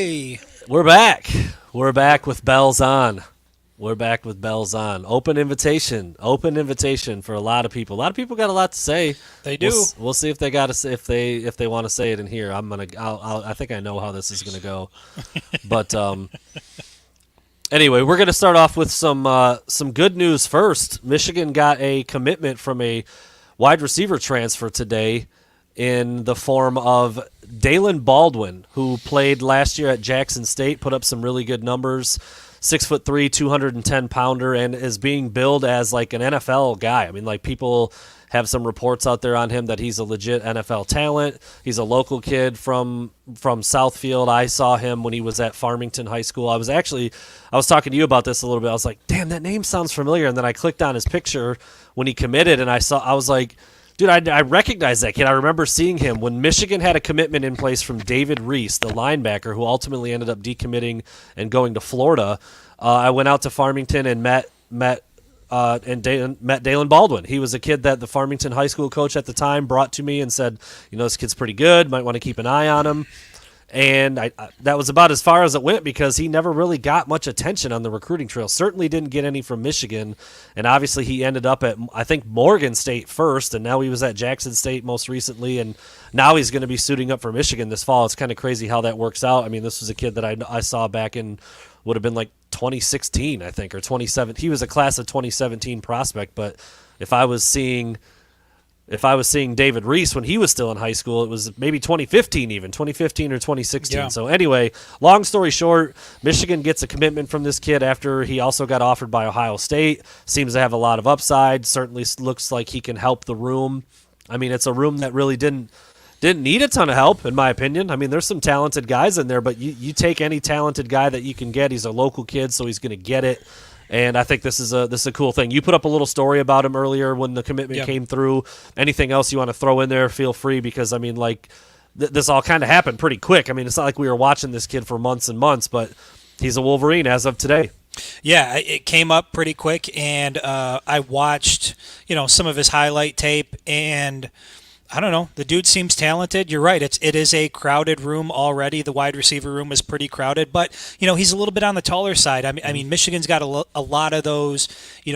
Hey, We're back. We're back with bells on. We're back with bells on. Open invitation. Open invitation for a lot of people. A lot of people got a lot to say. they We'll, do. we'll see if they got to if they want to say it in here. I think I know how this is gonna go. But anyway, we're gonna start off with some good news first. Michigan got a commitment from a wide receiver transfer today in the form of Dalton Baldwin, who played last year at Jackson State, put up some really good numbers. 6'3", 210-pounder, and is being billed as like an NFL guy. I mean, like people have some reports out there on him that he's a legit NFL talent. He's a local kid from Southfield. I saw him when he was at Farmington High School. I was talking to you about this a little bit. I was like, damn, that name sounds familiar. And then I clicked on his picture when he committed, and I was like, dude, I recognize that kid. I remember seeing him when Michigan had a commitment in place from David Reese, the linebacker, who ultimately ended up decommitting and going to Florida. I went out to Farmington and met Dalton Baldwin. He was a kid that the Farmington high school coach at the time brought to me and said, this kid's pretty good. Might want to keep an eye on him. And that was about as far as it went because he never really got much attention on the recruiting trail. Certainly didn't get any from Michigan. And obviously he ended up at, I think, Morgan State first, and now he was at Jackson State most recently, and now he's going to be suiting up for Michigan this fall. It's kind of crazy how that works out. I mean, this was a kid that I saw back in would have been like 2016, I think, or 2017. He was a class of 2017 prospect, but if I was seeing David Reese when he was still in high school, it was maybe 2015 even, 2015 or 2016. Yeah. So anyway, long story short, Michigan gets a commitment from this kid after he also got offered by Ohio State. Seems to have a lot of upside. Certainly looks like he can help the room. I mean, it's a room that really didn't need a ton of help, in my opinion. I mean, there's some talented guys in there, but you take any talented guy that you can get. He's a local kid, so he's going to get it. And I think this is a cool thing. You put up a little story about him earlier when the commitment came through. Anything else you want to throw in there, feel free, because, I mean, like, this all kind of happened pretty quick. I mean, it's not like we were watching this kid for months and months, but he's a Wolverine as of today. Yeah, it came up pretty quick, and I watched, some of his highlight tape, and I don't know. The dude seems talented. You're right. It is a crowded room already. The wide receiver room is pretty crowded, but he's a little bit on the taller side. I mean, Michigan's got a lot of those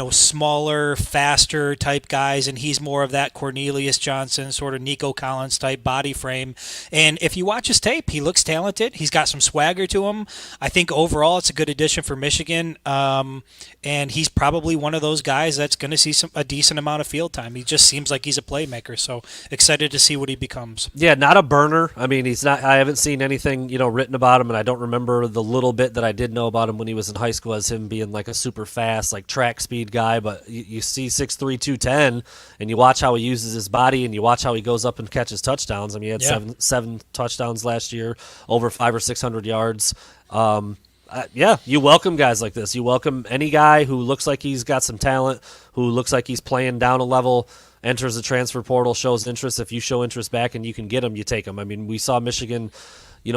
smaller, faster type guys, and he's more of that Cornelius Johnson sort of Nico Collins type body frame. And if you watch his tape, he looks talented. He's got some swagger to him. I think overall it's a good addition for Michigan, and he's probably one of those guys that's going to see a decent amount of field time. He just seems like he's a playmaker. So excited to see what he becomes. Yeah, not a burner. I mean, he's not. I haven't seen anything written about him, and I don't remember the little bit that I did know about him when he was in high school as him being like a super fast, like track speed guy. But you see 6'3", 210, and you watch how he uses his body, and you watch how he goes up and catches touchdowns. I mean, he had seven touchdowns last year, over 500 or 600 yards. You welcome guys like this. You welcome any guy who looks like he's got some talent, who looks like he's playing down a level, enters the transfer portal, shows interest. If you show interest back and you can get him, you take him. I mean, we saw Michigan,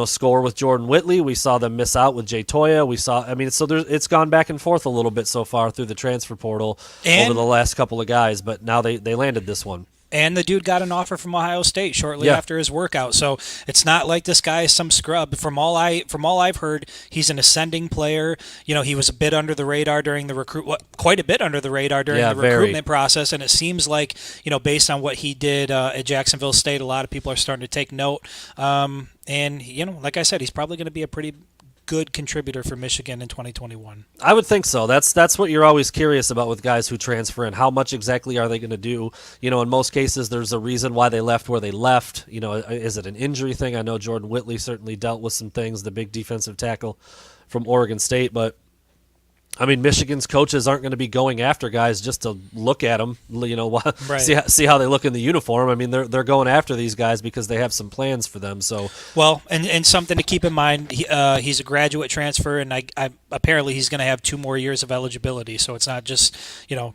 score with Jordan Whitley. We saw them miss out with Jay Toya. It's gone back and forth a little bit so far through the transfer portal over the last couple of guys, but now they landed this one. And the dude got an offer from Ohio State shortly after his workout, so it's not like this guy is some scrub. From all I've heard, he's an ascending player. He was a bit under the radar during the quite a bit under the radar during the recruitment process, and it seems like based on what he did at Jacksonville State, a lot of people are starting to take note. And like I said, he's probably going to be a pretty good contributor for Michigan in 2021. I would think so. That's what you're always curious about with guys who transfer, and how much exactly are they going to do. In most cases, there's a reason why they left where they left. Is it an injury thing? I know Jordan Whitley certainly dealt with some things, the big defensive tackle from Oregon State, but I mean, Michigan's coaches aren't going to be going after guys just to look at them, right. see how they look in the uniform. I mean, they're going after these guys because they have some plans for them. So, well, and something to keep in mind, he's a graduate transfer, and apparently he's going to have 2 more years of eligibility. So it's not just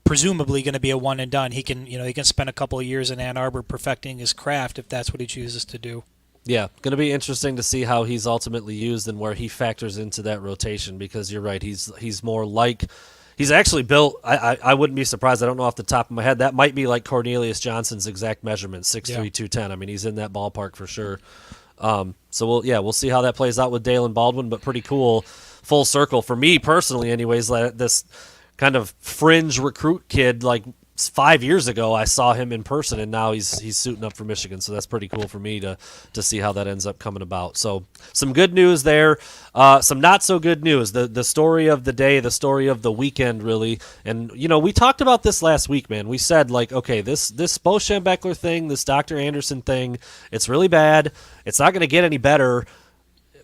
presumably going to be a one and done. He can spend a couple of years in Ann Arbor perfecting his craft if that's what he chooses to do. Yeah, going to be interesting to see how he's ultimately used and where he factors into that rotation, because you're right, he's more like – he's actually built – I wouldn't be surprised. I don't know off the top of my head. That might be like Cornelius Johnson's exact measurement, 6'3", 210. I mean, he's in that ballpark for sure. So we'll see how that plays out with Dalen Baldwin, but pretty cool, full circle for me personally, anyways. This kind of fringe recruit kid, like 5 years ago, I saw him in person, and now he's suiting up for Michigan. So that's pretty cool for me to see how that ends up coming about. So some good news there, some not so good news. The story of the day, the story of the weekend, really. And we talked about this last week, man. We said like, okay, this Bo Schembechler thing, this Dr. Anderson thing, it's really bad. It's not going to get any better.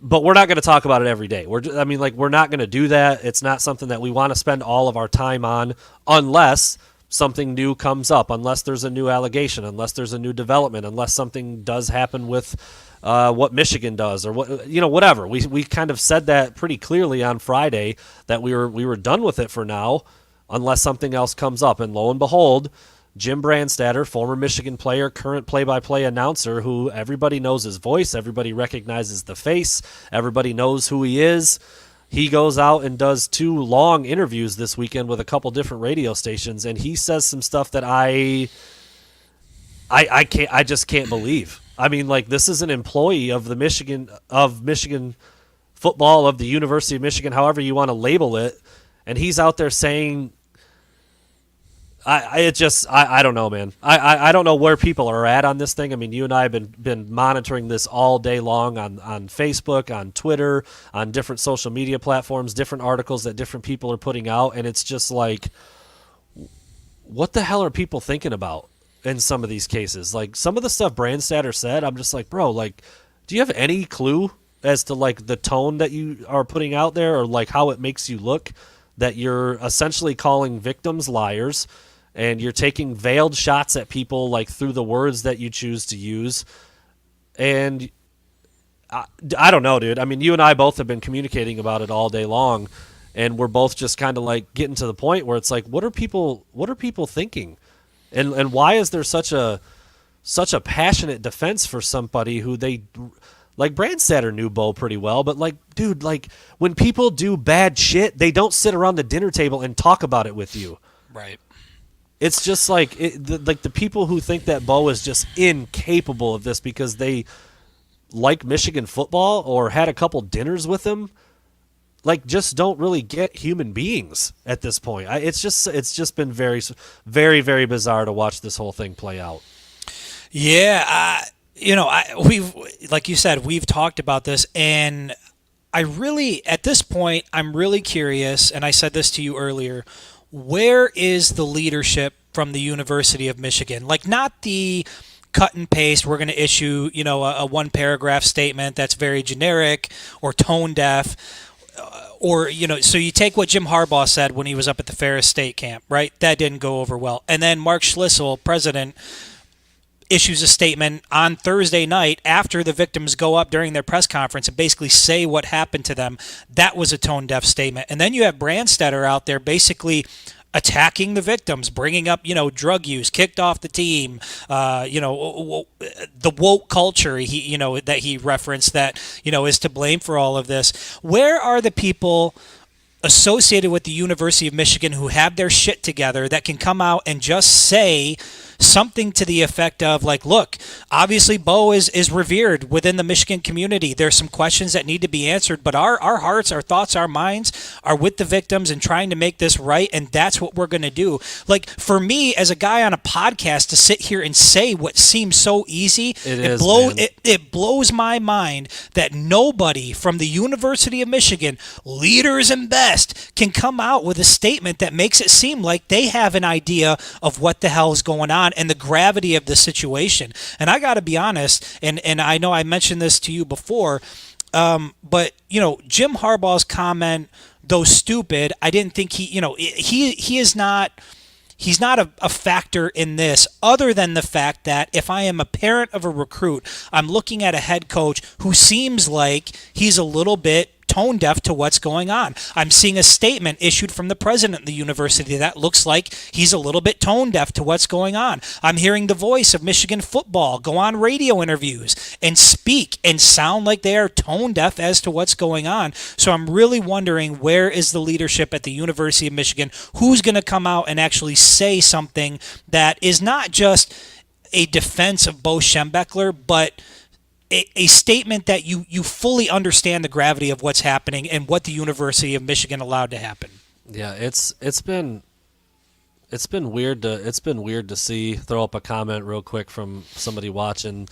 But we're not going to talk about it every day. We're not going to do that. It's not something that we want to spend all of our time on unless something new comes up, unless there's a new allegation, unless there's a new development, unless something does happen with what Michigan does or whatever. We kind of said that pretty clearly on Friday that we were done with it for now, unless something else comes up. And lo and behold, Jim Brandstatter, former Michigan player, current play-by-play announcer, who everybody knows his voice, everybody recognizes the face, everybody knows who he is. He goes out and does 2 long interviews this weekend with a couple different radio stations, and he says some stuff that I just can't believe. I mean, like, this is an employee of Michigan football, of the University of Michigan, however you want to label it, and he's out there saying, I don't know, man. I don't know where people are at on this thing. I mean, you and I have been monitoring this all day long on Facebook, on Twitter, on different social media platforms, different articles that different people are putting out, and it's just like, what the hell are people thinking about in some of these cases? Like, some of the stuff Brandstatter said, I'm just like, bro, like, do you have any clue as to like the tone that you are putting out there, or like how it makes you look, that you're essentially calling victims liars? And you're taking veiled shots at people, like, through the words that you choose to use. And I don't know, dude. I mean, you and I both have been communicating about it all day long, and we're both just kind of like getting to the point where it's like, what are people thinking? And why is there such a passionate defense for somebody who they, like, Brandstatter knew Bo pretty well, but like, dude, like, when people do bad shit, they don't sit around the dinner table and talk about it with you. Right. It's just like the people who think that Bo is just incapable of this because they like Michigan football or had a couple dinners with him, like, just don't really get human beings at this point. It's just been very, very, very bizarre to watch this whole thing play out. Yeah, we've, like you said, we've talked about this, and I really, at this point, I'm really curious, and I said this to you earlier. Where is the leadership from the University of Michigan? Like, not the cut and paste, we're going to issue, a 1-paragraph statement that's very generic or tone deaf, or, so you take what Jim Harbaugh said when he was up at the Ferris State camp, right? That didn't go over well. And then Mark Schlissel, president, issues a statement on Thursday night after the victims go up during their press conference and basically say what happened to them. That was a tone-deaf statement. And then you have Brandstatter out there basically attacking the victims, bringing up, drug use, kicked off the team, the woke culture that he referenced that, is to blame for all of this. Where are the people associated with the University of Michigan who have their shit together that can come out and just say something to the effect of, like, look, obviously Bo is revered within the Michigan community. There's some questions that need to be answered, but our hearts, our thoughts, our minds are with the victims and trying to make this right, and that's what we're going to do. Like, for me, as a guy on a podcast, to sit here and say what seems so easy, it blows my mind that nobody from the University of Michigan, leaders and best, can come out with a statement that makes it seem like they have an idea of what the hell is going on and the gravity of the situation. And I got to be honest, and I know I mentioned this to you before, but, Jim Harbaugh's comment, though stupid, I didn't think he is not... He's not a factor in this, other than the fact that if I am a parent of a recruit, I'm looking at a head coach who seems like he's a little bit tone deaf to what's going on. I'm seeing a statement issued from the president of the university that looks like he's a little bit tone deaf to what's going on. I'm hearing the voice of Michigan football go on radio interviews and speak and sound like they are tone deaf as to what's going on. So I'm really wondering, where is the leadership at the University of Michigan? Who's going to come out and actually say something that is not just a defense of Bo Schembechler, but a statement that you fully understand the gravity of what's happening and what the University of Michigan allowed to happen. Yeah, it's been weird to see. Throw up a comment real quick from somebody watching.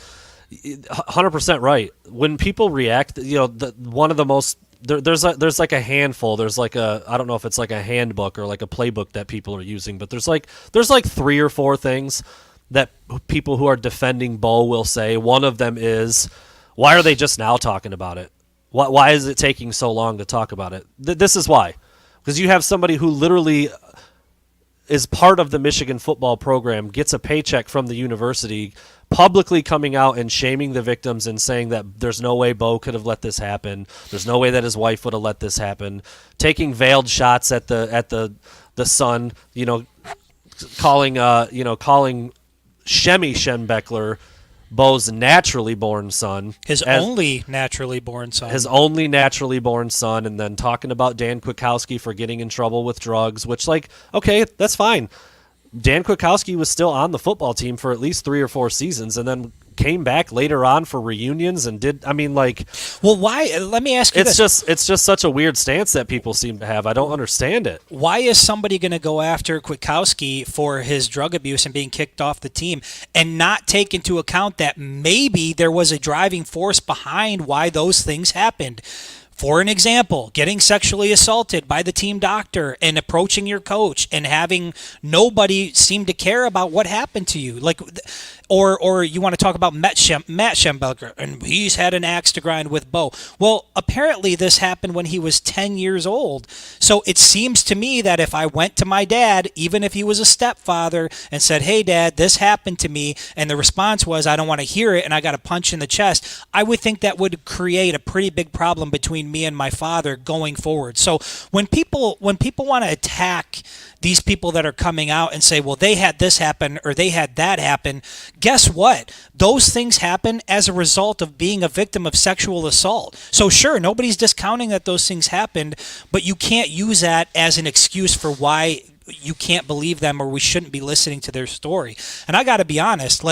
100% right. When people react, one of the most there's like a handful. There's like I don't know if it's like a handbook or like a playbook that people are using, but there's like 3 or 4 things that people who are defending Bo will say. One of them is, why are they just now talking about it? Why is it taking so long to talk about it? This is why. Because you have somebody who literally is part of the Michigan football program, gets a paycheck from the university, publicly coming out and shaming the victims and saying that there's no way Bo could have let this happen. There's no way that his wife would have let this happen. Taking veiled shots at the son, calling Shemi Schenbeckler Bo's naturally born son. His only naturally born son. And then talking about Dan Kwiatkowski for getting in trouble with drugs, which, okay, that's fine. Dan Kwiatkowski was still on the football team for at least 3 or 4 seasons and then came back later on for reunions and well, why? Let me ask you this. It's just such a weird stance that people seem to have. I don't understand it. Why is somebody going to go after Kwiatkowski for his drug abuse and being kicked off the team and not take into account that maybe there was a driving force behind why those things happened? For an example, getting sexually assaulted by the team doctor and approaching your coach and having nobody seem to care about what happened to you. Or you want to talk about Matt Schenbeckler, and he's had an axe to grind with Bo. Well, apparently this happened when he was 10 years old. So it seems to me that if I went to my dad, even if he was a stepfather, and said, hey, Dad, this happened to me, and the response was, I don't want to hear it, and I got a punch in the chest, I would think that would create a pretty big problem between me and my father going forward. So when people want to attack these people that are coming out and say, well, they had this happen or they had that happen, guess what? Those things happen as a result of being a victim of sexual assault. So sure, nobody's discounting that those things happened, but you can't use that as an excuse for why you can't believe them or we shouldn't be listening to their story. And I got to be honest,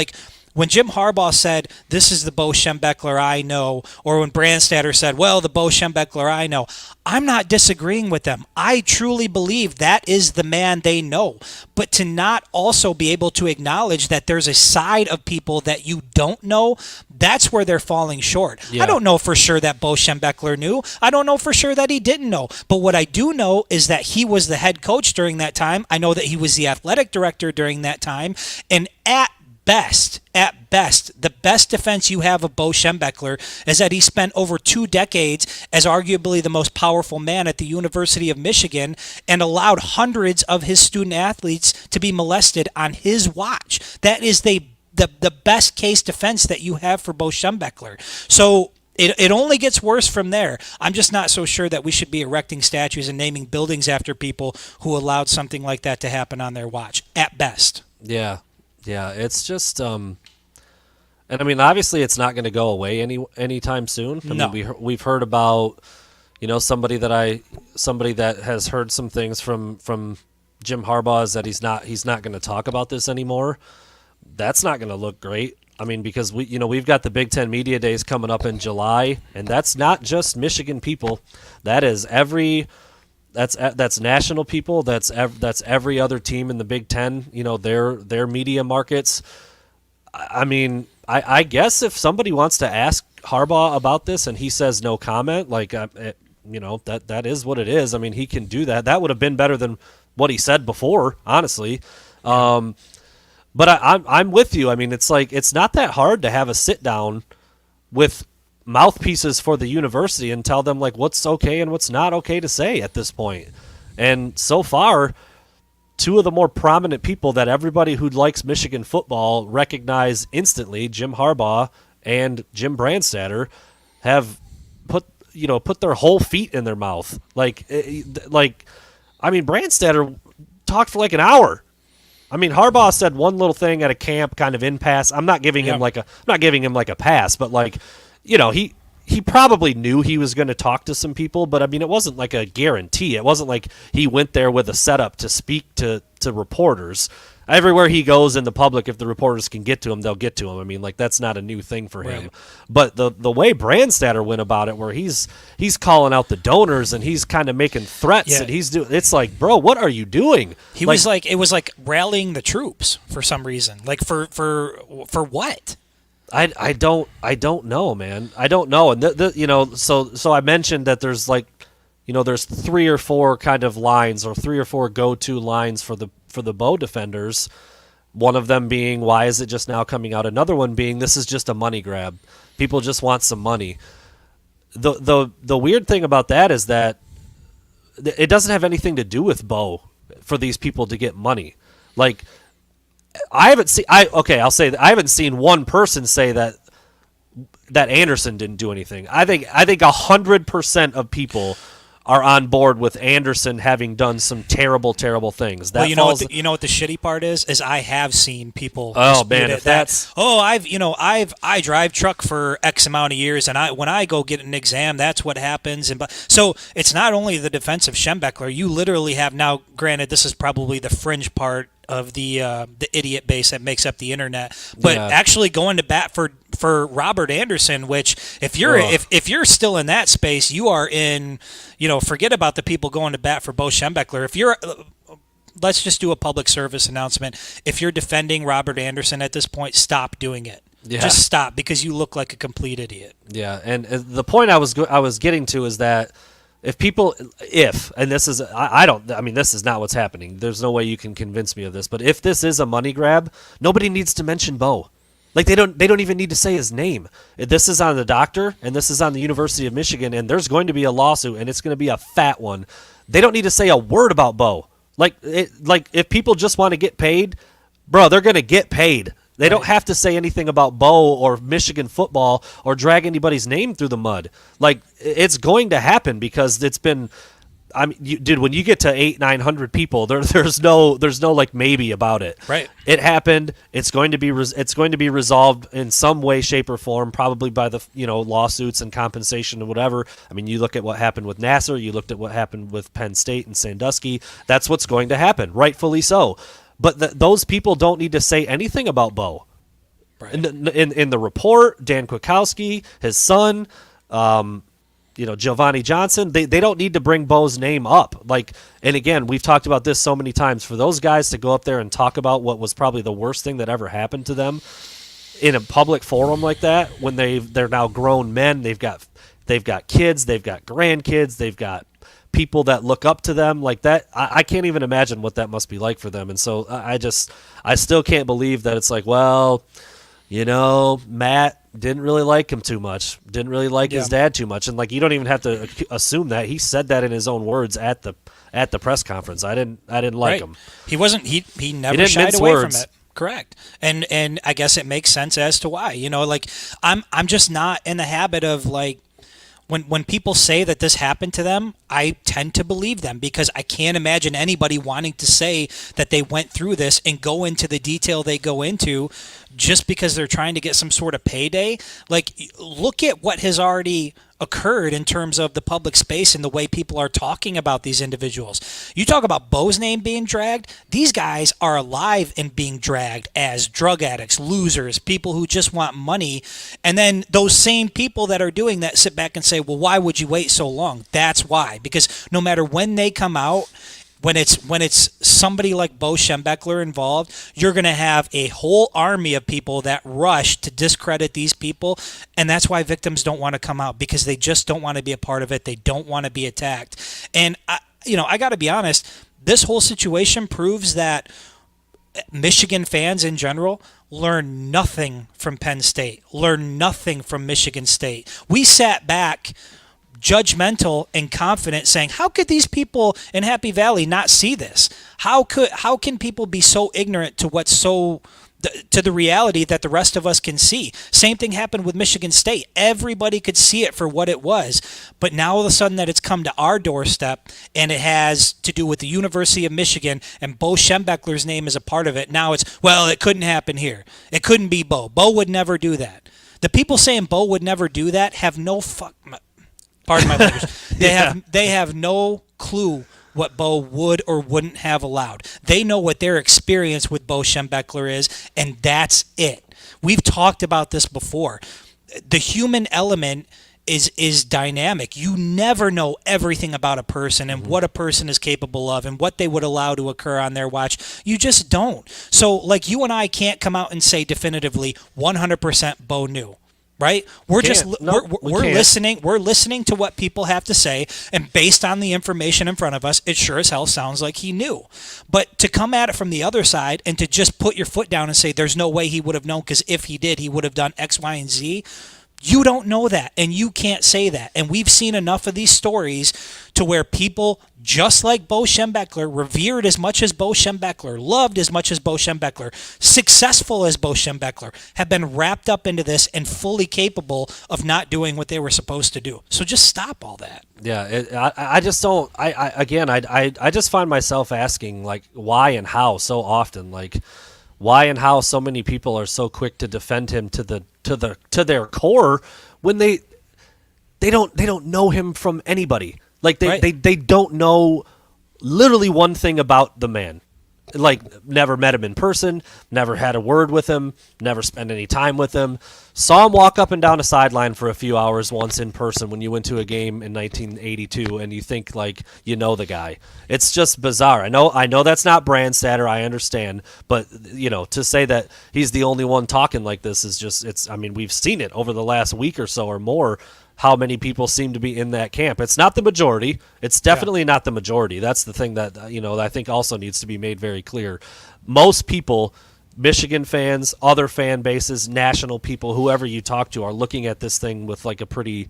when Jim Harbaugh said, this is the Bo Schenbeckler I know, or when Brandstatter said, well, the Bo Schenbeckler I know, I'm not disagreeing with them. I truly believe that is the man they know. But to not also be able to acknowledge that there's a side of people that you don't know, that's where they're falling short. Yeah. I don't know for sure that Bo Schenbeckler knew. I don't know for sure that he didn't know. But what I do know is that he was the head coach during that time. I know that he was the athletic director during that time. And at best, the best defense you have of Bo Schenbeckler is that he spent over 2 decades as arguably the most powerful man at the University of Michigan and allowed hundreds of his student athletes to be molested on his watch. That is the best case defense that you have for Bo Schenbeckler. So it only gets worse from there. I'm just not so sure that we should be erecting statues and naming buildings after people who allowed something like that to happen on their watch, at best. Yeah. Yeah, it's just, and I mean, obviously, it's not going to go away anytime soon. I mean, we've heard about, somebody that has heard some things from Jim Harbaugh is that he's not going to talk about this anymore. That's not going to look great. I mean, because we've got the Big Ten Media Days coming up in July, and that's not just Michigan people. That is That's national people. That's every other team in the Big Ten. Their media markets. I mean, I guess if somebody wants to ask Harbaugh about this and he says no comment, that is what it is. I mean, he can do that. That would have been better than what he said before, honestly. But I'm with you. I mean, it's not that hard to have a sit down with mouthpieces for the university and tell them what's okay and what's not okay to say at this point. And so far, 2 of the more prominent people that everybody who likes Michigan football recognize instantly, Jim Harbaugh and Jim Brandstatter, have put their whole feet in their mouth. Brandstatter talked for an hour. I mean, Harbaugh said one little thing at a camp, kind of in pass. I'm not giving him a pass, but he probably knew he was going to talk to some people, but I mean, it wasn't like a guarantee. It wasn't like he went there with a setup to speak to reporters. everywhere he goes in the public, if the reporters can get to him, they'll get to him. I mean, like, that's not a new thing for him. Right. But the way Brandstatter went about it, where he's calling out the donors and he's kind of making threats, and he's doing, it's like, bro, what are you doing? It was like rallying the troops for some reason. Like for what? I don't know, man. I don't know. And so I mentioned that there's like, there's 3 or 4 kind of lines, or 3 or 4 go-to lines for the Bo defenders. One of them being, why is it just now coming out? Another one being, this is just a money grab. People just want some money. The weird thing about that is that it doesn't have anything to do with Bo for these people to get money. Like, I'll say that I haven't seen one person say that Anderson didn't do anything. I think 100% of people are on board with Anderson having done some terrible, terrible things. That well, you know what the shitty part is I have seen people. Oh man, if that's I drive truck for X amount of years, and when I go get an exam, that's what happens. And so it's not only the defense of Schembechler. You literally have now. Granted, this is probably the fringe part of the idiot base that makes up the internet, but actually going to bat for Robert Anderson, which if you're still in that space, you are in, forget about the people going to bat for Bo Schembechler. If you're, let's just do a public service announcement. If you're defending Robert Anderson at this point, stop doing it. Yeah. Just stop, because you look like a complete idiot. Yeah, and the point I was getting to is that this is not what's happening. There's no way you can convince me of this. But if this is a money grab, nobody needs to mention Bo. Like, they don't even need to say his name. This is on the doctor, and this is on the University of Michigan, and there's going to be a lawsuit, and it's going to be a fat one. They don't need to say a word about Bo. Like if people just want to get paid, bro, they're going to get paid. They don't have to say anything about Bo or Michigan football or drag anybody's name through the mud. Like, it's going to happen, because it's been. I mean, dude, when you get to 800-900 people, there's no like maybe about it. Right. It happened. It's going to be resolved in some way, shape, or form, probably by the lawsuits and compensation and whatever. I mean, you look at what happened with Nassar. You looked at what happened with Penn State and Sandusky. That's what's going to happen, rightfully so. But those people don't need to say anything about Bo. Right. In the report, Dan Kwiatkowski, his son, Giovanni Johnson, they don't need to bring Bo's name up. Like, and again, we've talked about this so many times. For those guys to go up there and talk about what was probably the worst thing that ever happened to them in a public forum like that, when they're now grown men, they've got kids, they've got grandkids, they've got people that look up to them like that. I can't even imagine what that must be like for them. And so I still can't believe that it's like, well, Matt didn't really like him too much, didn't really like his dad too much. And like, you don't even have to assume that. He said that in his own words at the press conference. I didn't like him. He wasn't, he never shied away from it. Correct. And I guess it makes sense as to why, I'm just not in the habit of like, when people say that this happened to them, I tend to believe them, because I can't imagine anybody wanting to say that they went through this and go into the detail they go into just because they're trying to get some sort of payday. Like, look at what has already occurred in terms of the public space and the way people are talking about these individuals. You talk about Bo's name being dragged. These guys are alive and being dragged as drug addicts, losers, people who just want money. And then those same people that are doing that sit back and say, well, why would you wait so long? That's why. Because no matter when they come out, when it's somebody like Bo Schembechler involved, you're going to have a whole army of people that rush to discredit these people, and that's why victims don't want to come out, because they just don't want to be a part of it. They don't want to be attacked. And I got to be honest, this whole situation proves that Michigan fans in general learn nothing from Penn State, learn nothing from Michigan State. We sat back judgmental and confident saying, how could these people in Happy Valley not see this? How can people be so ignorant to what's to the reality that the rest of us can see? Same thing happened with Michigan State. Everybody could see it for what it was. But now all of a sudden that it's come to our doorstep and it has to do with the University of Michigan and Bo Schembechler's name is a part of it. Now it's, well, it couldn't happen here. It couldn't be Bo. Bo would never do that. The people saying Bo would never do that have no pardon my language. They have no clue what Bo would or wouldn't have allowed. They know what their experience with Bo Schembechler is, and that's it. We've talked about this before. The human element is dynamic. You never know everything about a person and what a person is capable of and what they would allow to occur on their watch. You just don't. So, like, you and I can't come out and say definitively 100% Bo knew. Right? We're listening. We're listening to what people have to say, and based on the information in front of us, it sure as hell sounds like he knew. But to come at it from the other side and to just put your foot down and say there's no way he would have known because if he did, he would have done X, Y, and Z. You don't know that, and you can't say that. And we've seen enough of these stories to where people, just like Bo Schembechler, revered as much as Bo Schembechler, loved as much as Bo Schembechler, successful as Bo Schembechler, have been wrapped up into this and fully capable of not doing what they were supposed to do. So just stop all that. Yeah, I just don't. I just find myself asking, like, why and how so often, like, why and how so many people are so quick to defend him to their core when they don't know him from anybody. Like they don't know literally one thing about the man. Like, never met him in person, never had a word with him, never spent any time with him. Saw him walk up and down a sideline for a few hours once in person when you went to a game in 1982, and you think, like, you know the guy. It's just bizarre. I know that's not Brandstatter, I understand, but, you know, to say that he's the only one talking like this is just, I mean, we've seen it over the last week or so or more, how many people seem to be in that camp. It's not the majority. It's definitely not the majority. That's the thing that, you know, I think also needs to be made very clear. Most people, Michigan fans, other fan bases, national people, whoever you talk to, are looking at this thing with like a pretty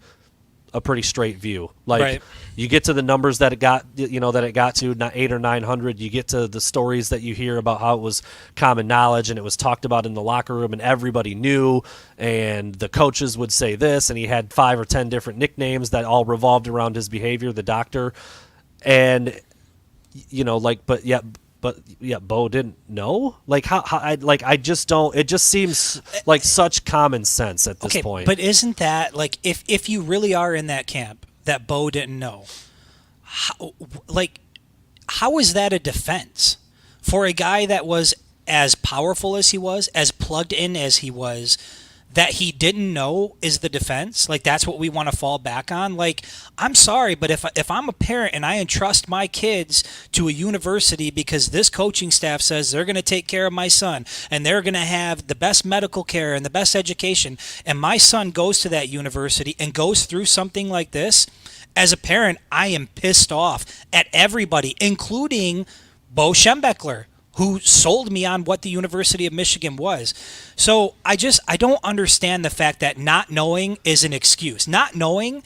straight view. Like, you get to the numbers that it got, you know, that it got to 800 or 900. You get to the stories that you hear about how it was common knowledge and it was talked about in the locker room and everybody knew, and the coaches would say this, and he had 5 or 10 different nicknames that all revolved around his behavior, the doctor. And, you know, like, but Bo didn't know. Like, I just don't. It just seems like such common sense at this point. But isn't that, like, if you really are in that camp that Bo didn't know, how is that a defense for a guy that was as powerful as he was, as plugged in as he was? That he didn't know is the defense? Like, that's what we want to fall back on? Like, I'm sorry, but if I'm a parent and I entrust my kids to a university because this coaching staff says they're going to take care of my son and they're going to have the best medical care and the best education, and my son goes to that university and goes through something like this, as a parent, I am pissed off at everybody, including Bo Schembechler, who sold me on what the University of Michigan was. So I don't understand the fact that not knowing is an excuse. Not knowing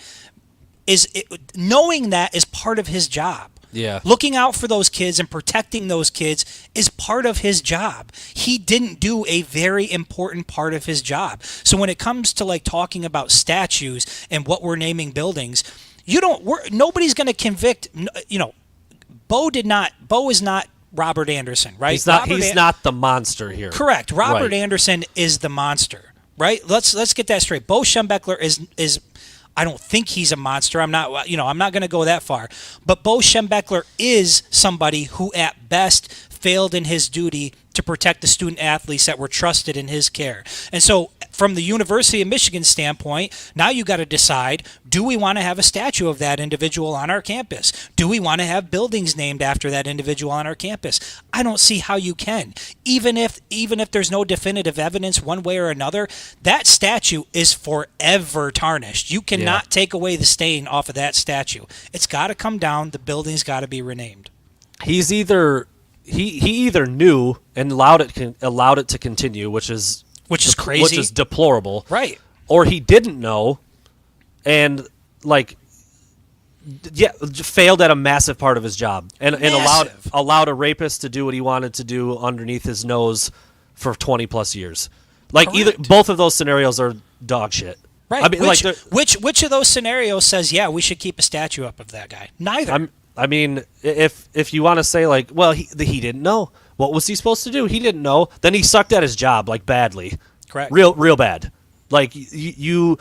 knowing that is part of his job. Yeah. Looking out for those kids and protecting those kids is part of his job. He didn't do a very important part of his job. So when it comes to, like, talking about statues and what we're naming buildings, nobody's going to convict, you know, Bo is not Robert Anderson, right? He's not the monster here. Correct. Robert Anderson is the monster, right? Let's get that straight. Bo Schembechler is I don't think he's a monster. I'm not going to go that far. But Bo Schembechler is somebody who at best failed in his duty to protect the student athletes that were trusted in his care. And so from the University of Michigan standpoint, now you got to decide, do we want to have a statue of that individual on our campus? Do we want to have buildings named after that individual on our campus? I don't see how you can. Even if there's no definitive evidence one way or another, that statue is forever tarnished. You cannot take away the stain off of that statue. It's got to come down. The building's got to be renamed. He's either he either knew and allowed it to continue, which is crazy, which is deplorable, right? Or he didn't know, and failed at a massive part of his job, and allowed a rapist to do what he wanted to do underneath his nose for 20 plus years. Like, both of those scenarios are dog shit. Right. I mean, which of those scenarios says, yeah, we should keep a statue up of that guy? Neither. I mean, if you want to say, like, well, he didn't know. What was he supposed to do? He didn't know. Then he sucked at his job, like, badly. Correct. Real bad. Like, he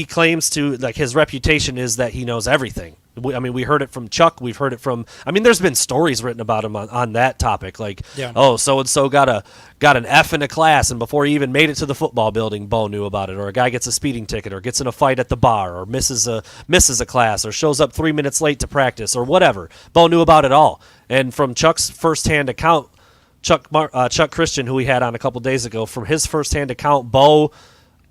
claims to, like, his reputation is that he knows everything. We heard it from Chuck. We've heard it from. I mean, there's been stories written about him on that topic. Like, so and so got an F in a class, and before he even made it to the football building, Bo knew about it. Or a guy gets a speeding ticket, or gets in a fight at the bar, or misses a class, or shows up 3 minutes late to practice, or whatever. Bo knew about it all. And from Chuck's firsthand account, Chuck Christian, who we had on a couple days ago, from his firsthand account, Bo.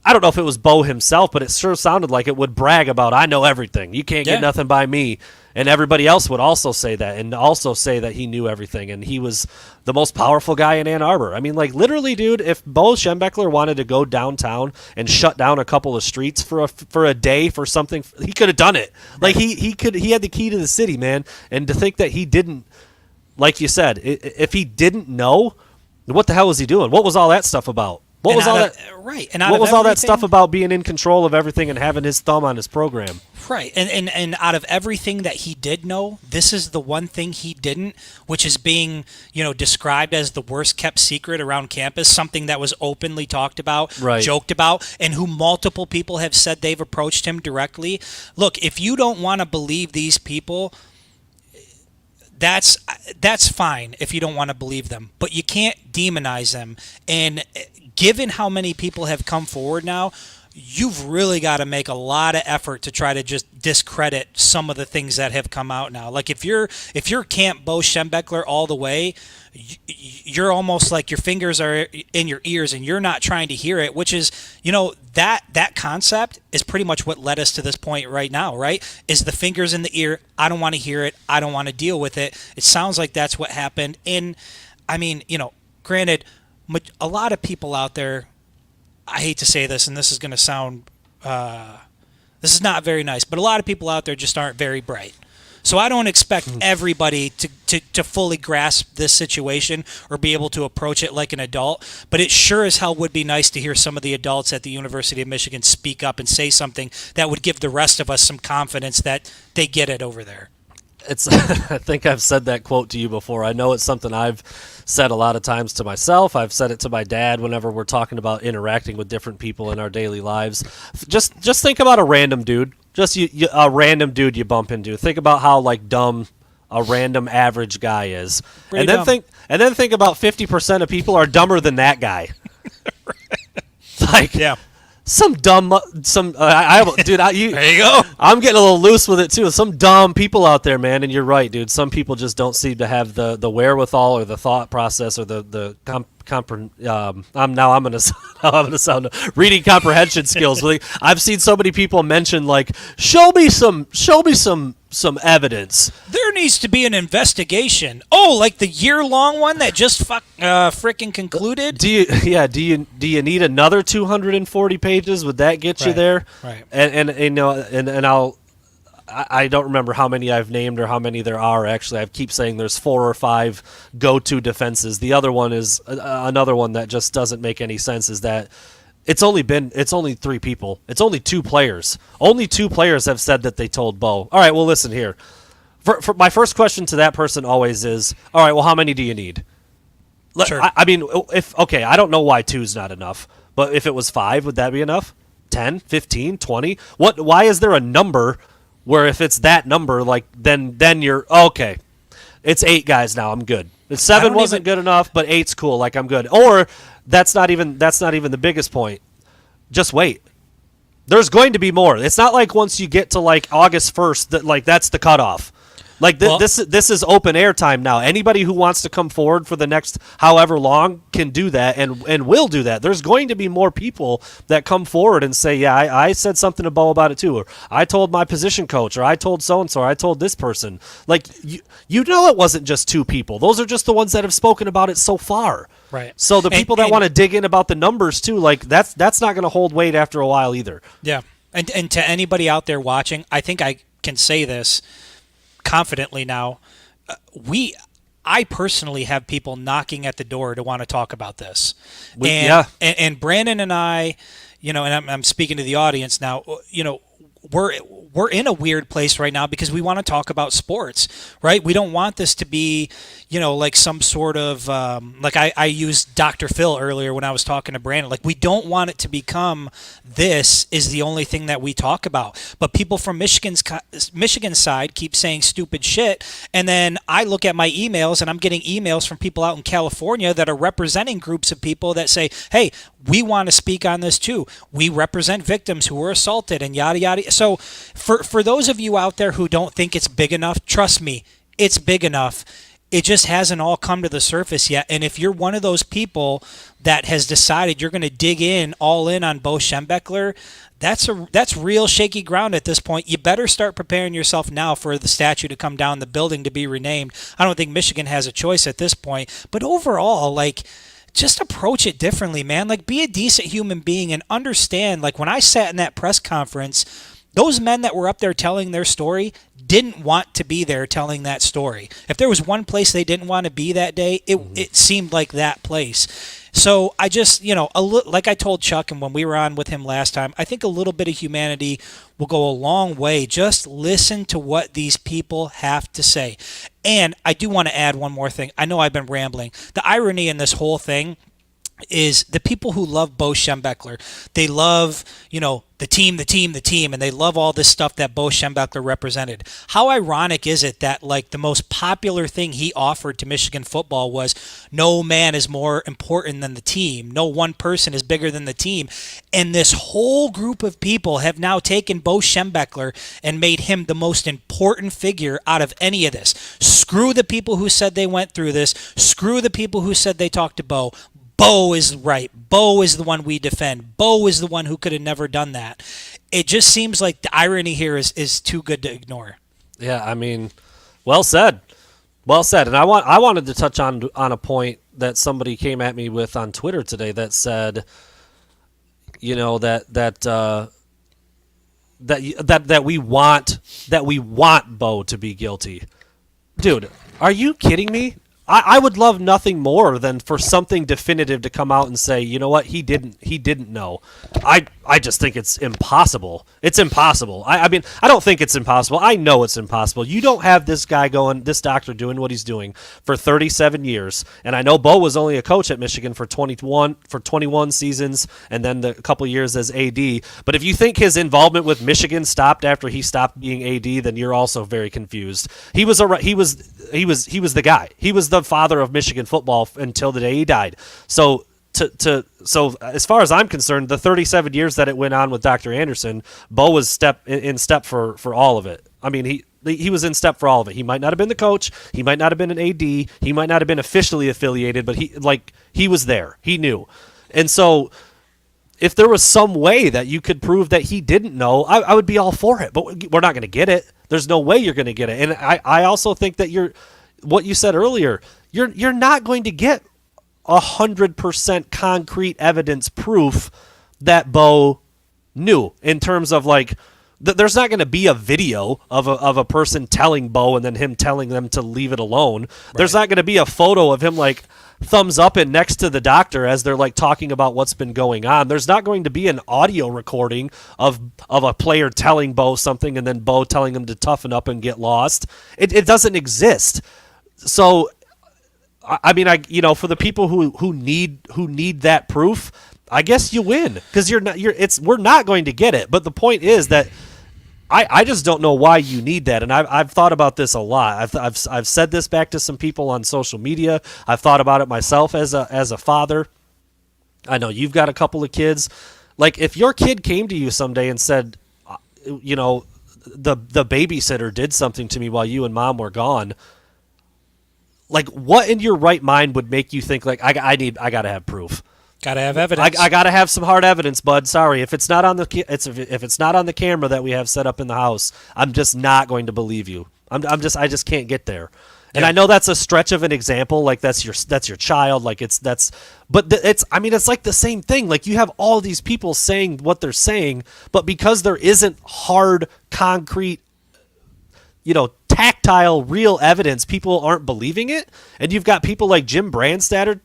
I don't know if it was Bo himself, but it sure sounded like it would brag about, I know everything. You can't get nothing by me. And everybody else would also say that, and also say that he knew everything, and he was the most powerful guy in Ann Arbor. I mean, like, literally, dude, if Bo Schembechler wanted to go downtown and shut down a couple of streets for a day for something, he could have done it. Like, he had the key to the city, man. And to think that he didn't, like you said, if he didn't know, what the hell was he doing? What was all that stuff about? What was all that? Right. And what was all that stuff about being in control of everything and having his thumb on his program? Right. And out of everything that he did know, this is the one thing he didn't, which is being, described as the worst kept secret around campus, something that was openly talked about, joked about, and who multiple people have said they've approached him directly. Look, if you don't want to believe these people, that's fine if you don't want to believe them, but you can't demonize them. And given how many people have come forward now, you've really got to make a lot of effort to try to just discredit some of the things that have come out now. Like if you're Camp Bo Schembechler all the way, you're almost like your fingers are in your ears and you're not trying to hear it, which is, that concept is pretty much what led us to this point right now, right? Is the fingers in the ear. I don't want to hear it. I don't want to deal with it. It sounds like that's what happened. And I mean, granted, a lot of people out there, I hate to say this, and this is going to sound, this is not very nice, but a lot of people out there just aren't very bright. So I don't expect everybody to fully grasp this situation or be able to approach it like an adult, but it sure as hell would be nice to hear some of the adults at the University of Michigan speak up and say something that would give the rest of us some confidence that they get it over there. I think I've said that quote to you before. I know it's something I've said a lot of times to myself. I've said it to my dad whenever we're talking about interacting with different people in our daily lives. Just think about a random dude. A random dude you bump into. Think about how dumb a random average guy is. And then think about 50% of people are dumber than that guy. Some dumb, dude. There you go. I'm getting a little loose with it too. Some dumb people out there, man. And you're right, dude. Some people just don't seem to have the wherewithal or the thought process or I'm gonna sound reading comprehension skills. I've seen so many people mention show me some evidence. There needs to be an investigation. Oh, like the year-long one that just freaking concluded. Do you need another 240 pages? Would that get you there? Right. I don't remember how many I've named or how many there are. Actually, I keep saying there's 4 or 5 go-to defenses. The other one is another one that just doesn't make any sense. Is that it's only 3 people. It's only 2 players. Only 2 players have said that they told Bo. All right, well, listen here. For my first question to that person always is, all right, well, how many do you need? Sure. I mean, I don't know why 2's not enough, but if it was 5, would that be enough? 10, 15, 20? Why is there a number where if it's that number, then you're okay? It's 8 guys now. I'm good. If 7 wasn't good enough, but 8's cool. I'm good. Or that's not even the biggest point. Just wait. There's going to be more. It's not like once you get to August 1st that that's the cutoff. This is open air time now. Anybody who wants to come forward for the next however long can do that and will do that. There's going to be more people that come forward and say, yeah, I said something to Bo about it too, or I told my position coach, or I told so-and-so, or I told this person. It wasn't just 2 people. Those are just the ones that have spoken about it so far. Right. So the people that want to dig in about the numbers too, that's not going to hold weight after a while either. Yeah. And to anybody out there watching, I think I can say this confidently now. I personally have people knocking at the door to want to talk about this. And Brandon and I, and I'm speaking to the audience now, we're in a weird place right now because we want to talk about sports, right? We don't want this to be, like some sort of like I used Dr. Phil earlier when I was talking to Brandon. Like we don't want it to become this is the only thing that we talk about. But people from Michigan side keep saying stupid shit, and then I look at my emails and I'm getting emails from people out in California that are representing groups of people that say, "Hey, we want to speak on this too. We represent victims who were assaulted and yada yada." So for those of you out there who don't think it's big enough, trust me, it's big enough. It just hasn't all come to the surface yet. And if you're one of those people that has decided you're going to dig in all in on Bo Schembechler, that's real shaky ground at this point. You better start preparing yourself now for the statue to come down, the building to be renamed. I don't think Michigan has a choice at this point. But overall, like, just approach it differently, man. Like, be a decent human being and understand, like, when I sat in that press conference, those men that were up there telling their story didn't want to be there telling that story. If there was one place they didn't want to be that day, it seemed like that place. So I just, like I told Chuck and when we were on with him last time, I think a little bit of humanity will go a long way. Just listen to what these people have to say. And I do want to add one more thing. I know I've been rambling. The irony in this whole thing is the people who love Bo Schembechler, they love, the team, and they love all this stuff that Bo Schembechler represented. How ironic is it that, like, the most popular thing he offered to Michigan football was no man is more important than the team. No one person is bigger than the team. And this whole group of people have now taken Bo Schembechler and made him the most important figure out of any of this. Screw the people who said they went through this. Screw the people who said they talked to Bo. Bo is right. Bo is the one we defend. Bo is the one who could have never done that. It just seems like the irony here is too good to ignore. Yeah, I mean, well said. Well said. And I wanted to touch on a point that somebody came at me with on Twitter today that said, that we want Bo to be guilty. Dude, are you kidding me? I would love nothing more than for something definitive to come out and say, you know what, he didn't know. I just think it's impossible. It's impossible. I mean, I don't think it's impossible. I know it's impossible. You don't have this doctor doing what he's doing for 37 years. And I know Bo was only a coach at Michigan for 21 seasons and then a couple years as AD. But if you think his involvement with Michigan stopped after he stopped being AD, then you're also very confused. He was the guy. He was the father of Michigan football until the day he died. So as far as I'm concerned, the 37 years that it went on with Dr. Anderson, Bo was in step for all of it. I mean, he was in step for all of it. He might not have been the coach. He might not have been an AD. He might not have been officially affiliated, but he was there. He knew. And so if there was some way that you could prove that he didn't know, I would be all for it. But we're not going to get it. There's no way you're going to get it. And I also think that what you said earlier, you're not going to get 100% concrete evidence proof that Bo knew in terms of there's not going to be a video of a person telling Bo and then him telling them to leave it alone. Right. There's not going to be a photo of him thumbs up and next to the doctor as they're talking about what's been going on. There's not going to be an audio recording of a player telling Bo something and then Bo telling him to toughen up and get lost. It doesn't exist. So I mean, for the people who need that proof, I guess you win because we're not going to get it. But the point is that I just don't know why you need that, and I've thought about this a lot. I've said this back to some people on social media. I've thought about it myself as a father. I know you've got a couple of kids. If your kid came to you someday and said, the babysitter did something to me while you and mom were gone. What in your right mind would make you think I gotta have proof? Gotta have evidence. I gotta have some hard evidence, bud. Sorry, if it's not on the camera that we have set up in the house, I'm just not going to believe you. I just can't get there. And I know that's a stretch of an example. That's your child. But it's the same thing. You have all these people saying what they're saying, but because there isn't hard, concrete, tactile, real evidence, people aren't believing it. And you've got people like Jim Brandstatter,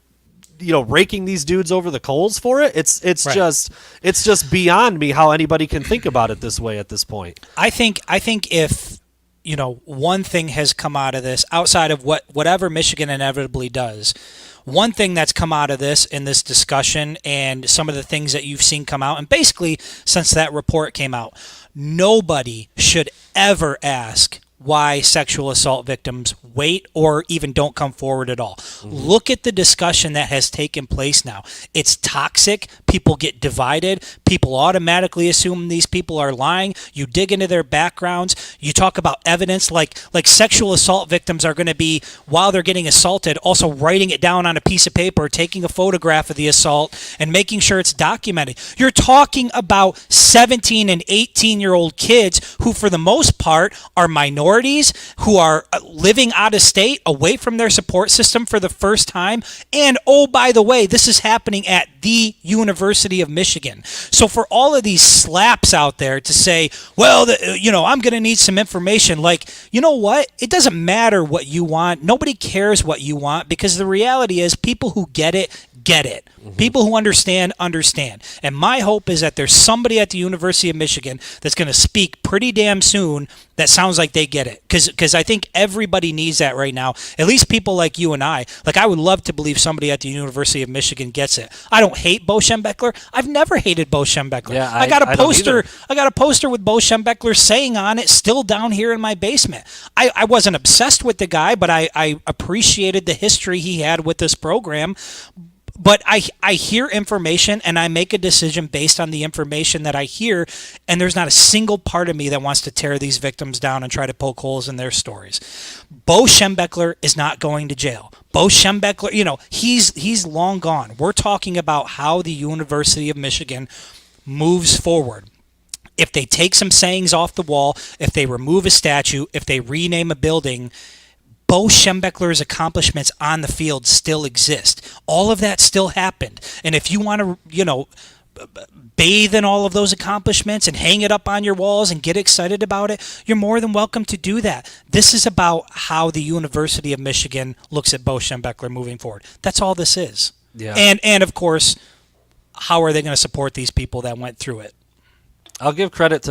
raking these dudes over the coals for it. It's Right. just beyond me how anybody can think about it this way at this point. I think if one thing has come out of this outside of whatever Michigan inevitably does. One thing that's come out of this in this discussion and some of the things that you've seen come out, and basically since that report came out, nobody should ever ask why sexual assault victims wait or even don't come forward at all. Look at the discussion that has taken place now. It's toxic. People get divided. People automatically assume these people are lying. You dig into their backgrounds. You talk about evidence like sexual assault victims are going to be, while they're getting assaulted, also writing it down on a piece of paper, taking a photograph of the assault and making sure it's documented. You're talking about 17 and 18-year-old kids who, for the most part, are minorities, who are living out of state, away from their support system for the first time. And oh, by the way, this is happening at the University of Michigan. So for all of these slaps out there to say, well, I'm going to need some information, like, you know what? It doesn't matter what you want. Nobody cares what you want, because the reality is people who get it. People who understand. And my hope is that there's somebody at the University of Michigan that's going to speak pretty damn soon that sounds like they get it. Because I think everybody needs that right now. At least people like you and I. Like, I would love to believe somebody at the University of Michigan gets it. I don't hate Bo Schembechler. I've never hated Bo Schembechler. Yeah, I got a I don't poster. either. I got a poster with Bo Schembechler saying on it, still down here in my basement. I wasn't obsessed with the guy, but I appreciated the history he had with this program. But I hear information and I make a decision based on the information that I hear, and there's not a single part of me that wants to tear these victims down and try to poke holes in their stories. Bo Schembechler is not going to jail. Bo Schembechler, he's long gone. We're talking about how the University of Michigan moves forward. If they take some sayings off the wall, if they remove a statue, if they rename a building, Bo Schembechler's accomplishments on the field still exist. All of that still happened. And if you want to, bathe in all of those accomplishments and hang it up on your walls and get excited about it, you're more than welcome to do that. This is about how the University of Michigan looks at Bo Schembechler moving forward. That's all this is. Yeah. And of course, how are they going to support these people that went through it? I'll give credit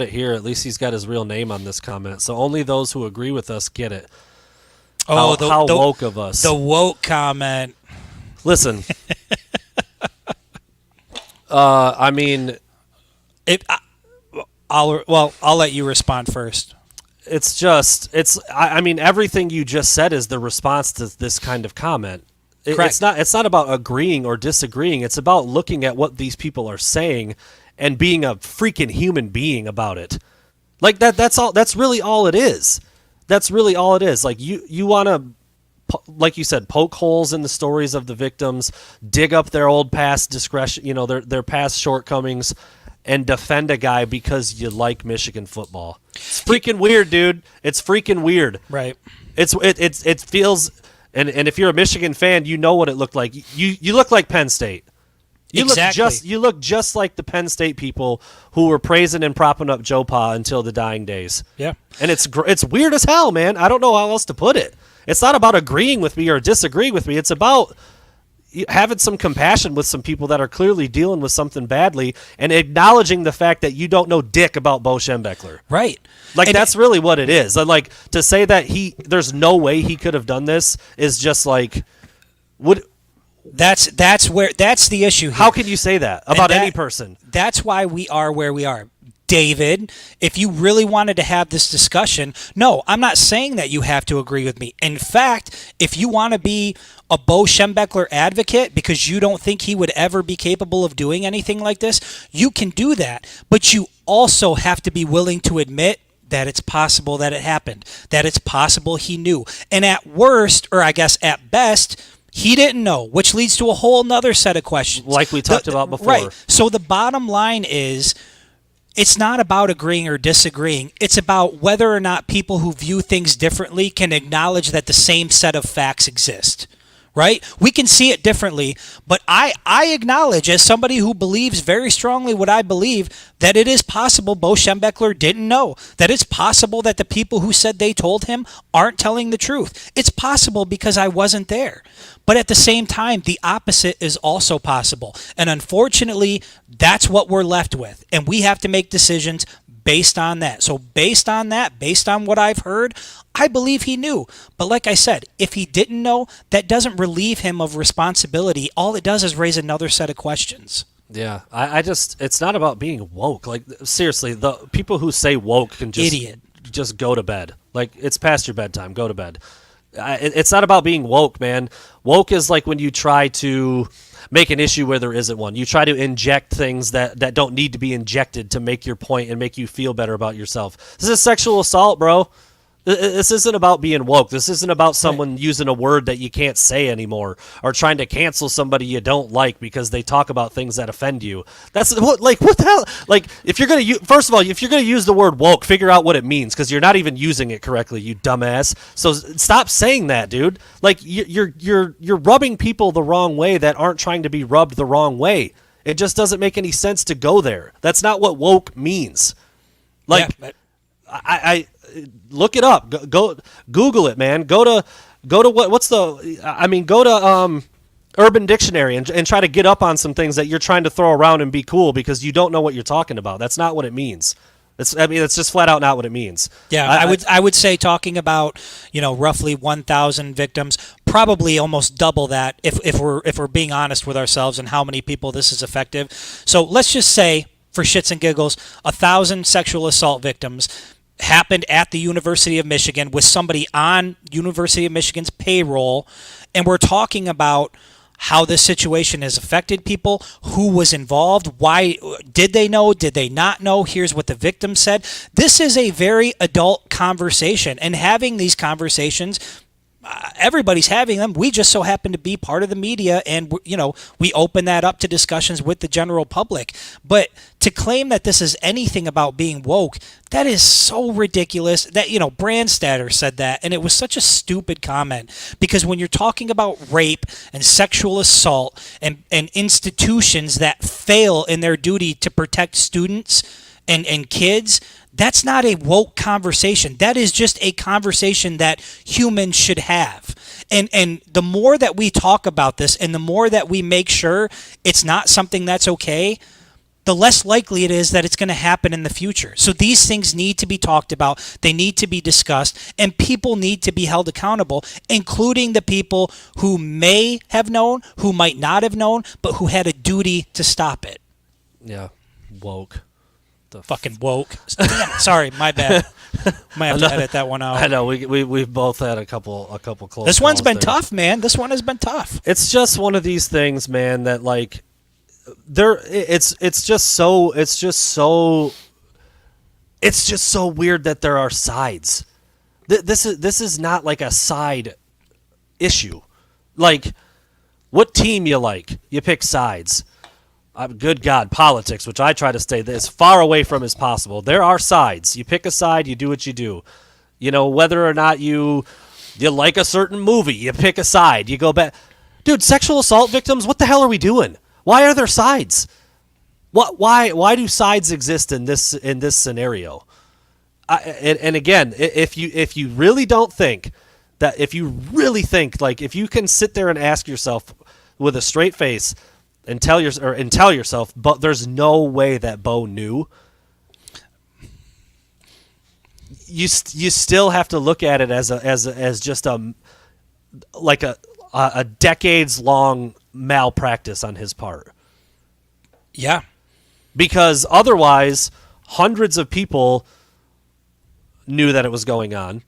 here. At least he's got his real name on this comment. So only those who agree with us get it. How woke of us. The woke comment. Listen. I mean, I'll let you respond first. I mean, everything you just said is the response to this kind of comment. Correct. It's not about agreeing or disagreeing. It's about looking at what these people are saying and being a freaking human being about it. Like that's all. That's really all it is. That's really all it is. Like you want to, like you said, poke holes in the stories of the victims, dig up their old past discretion, their past shortcomings, and defend a guy because you like Michigan football. It's freaking weird, dude. It's freaking weird. Right. It feels, and if you're a Michigan fan, you know what it looked like. You look like Penn State. Exactly. You look just like the Penn State people who were praising and propping up Joe Pa until the dying days. Yeah. And it's weird as hell, man. I don't know how else to put it. It's not about agreeing with me or disagreeing with me. It's about having some compassion with some people that are clearly dealing with something badly and acknowledging the fact that you don't know dick about Bo Schembechler. Right. Like, And that's really what it is. Like, to say that there's no way he could have done this is just like, That's the issue here. how can you say that about any person? That's why we are where we are. David, if you really wanted to have this discussion, no, I'm not saying that you have to agree with me. In fact, if you want to be a Bo Schembechler advocate because you don't think he would ever be capable of doing anything like this, you can do that. But you also have to be willing to admit that it's possible that it happened, that it's possible he knew. And at worst, or I guess at best, he didn't know, which leads to a whole nother set of questions. Like we talked about before. Right. So the bottom line is, it's not about agreeing or disagreeing. It's about whether or not people who view things differently can acknowledge that the same set of facts exist. right? We can see it differently, but I acknowledge, as somebody who believes very strongly what I believe, that it is possible Bo Schembechler didn't know. That it's possible that the people who said they told him aren't telling the truth. It's possible because I wasn't there. But at the same time, the opposite is also possible. And unfortunately, that's what we're left with. And we have to make decisions based on that. So based on that, based on what I've heard, I believe he knew. But like I said, if he didn't know, that doesn't relieve him of responsibility. All it does is raise another set of questions. Yeah, I just, it's not about being woke. Like, seriously, the people who say woke can just go to bed. Like, it's past your bedtime. Go to bed. It's not about being woke, man. Woke is like when you try to make an issue where there isn't one. You try to inject things that don't need to be injected to make your point and make you feel better about yourself. This is sexual assault, bro. This isn't about being woke. This isn't about someone using a word that you can't say anymore or trying to cancel somebody you don't like because they talk about things that offend you. That's what the hell? Like, if you're gonna first of all, if you're gonna use the word woke, figure out what it means because you're not even using it correctly, you dumbass. So stop saying that, dude. Like, you're rubbing people the wrong way that aren't trying to be rubbed the wrong way. It just doesn't make any sense to go there. That's not what woke means. Like, yeah, I look it up. Go Google it, man. Go to Urban Dictionary and try to get up on some things that you're trying to throw around and be cool because you don't know what you're talking about. That's not what it means. It's just flat out not what it means. Yeah, I would say talking about, roughly 1,000 victims, probably almost double that if we're being honest with ourselves and how many people this is effective. So let's just say, for shits and giggles, 1,000 sexual assault victims happened at the University of Michigan with somebody on University of Michigan's payroll, and we're talking about how this situation has affected people, who was involved, why did they know, did they not know, here's what the victim said. This is a very adult conversation, and having these conversations, everybody's having them. We just so happen to be part of the media, and we open that up to discussions with the general public. But to claim that this is anything about being woke, that is so ridiculous. That Brandstatter said that, and it was such a stupid comment, because when you're talking about rape and sexual assault and institutions that fail in their duty to protect students and kids, that's not a woke conversation. That is just a conversation that humans should have. And the more that we talk about this and the more that we make sure it's not something that's okay, the less likely it is that it's going to happen in the future. So these things need to be talked about. They need to be discussed, and people need to be held accountable, including the people who may have known, who might not have known, but who had a duty to stop it. Yeah, woke. Fucking woke. Damn, sorry, my bad. Might have to edit that one out. I know we've both had a couple close. This one's been tough, man. This one has been tough. It's just one of these things, man, that like it's just so weird that there are sides. This is not like a side issue. Like, what team you like, you pick sides. Good God, politics, which I try to stay as far away from as possible. There are sides. You pick a side, you do what you do. Whether or not you like a certain movie, you pick a side, you go back. Dude, sexual assault victims, what the hell are we doing? Why are there sides? Why do sides exist in this scenario? And again, if you really don't think that, if you really think, like, if you can sit there and ask yourself with a straight face and tell yourself, but there's no way that Bo knew. You still have to look at it as just a decades long malpractice on his part. Yeah, because otherwise, hundreds of people knew that it was going on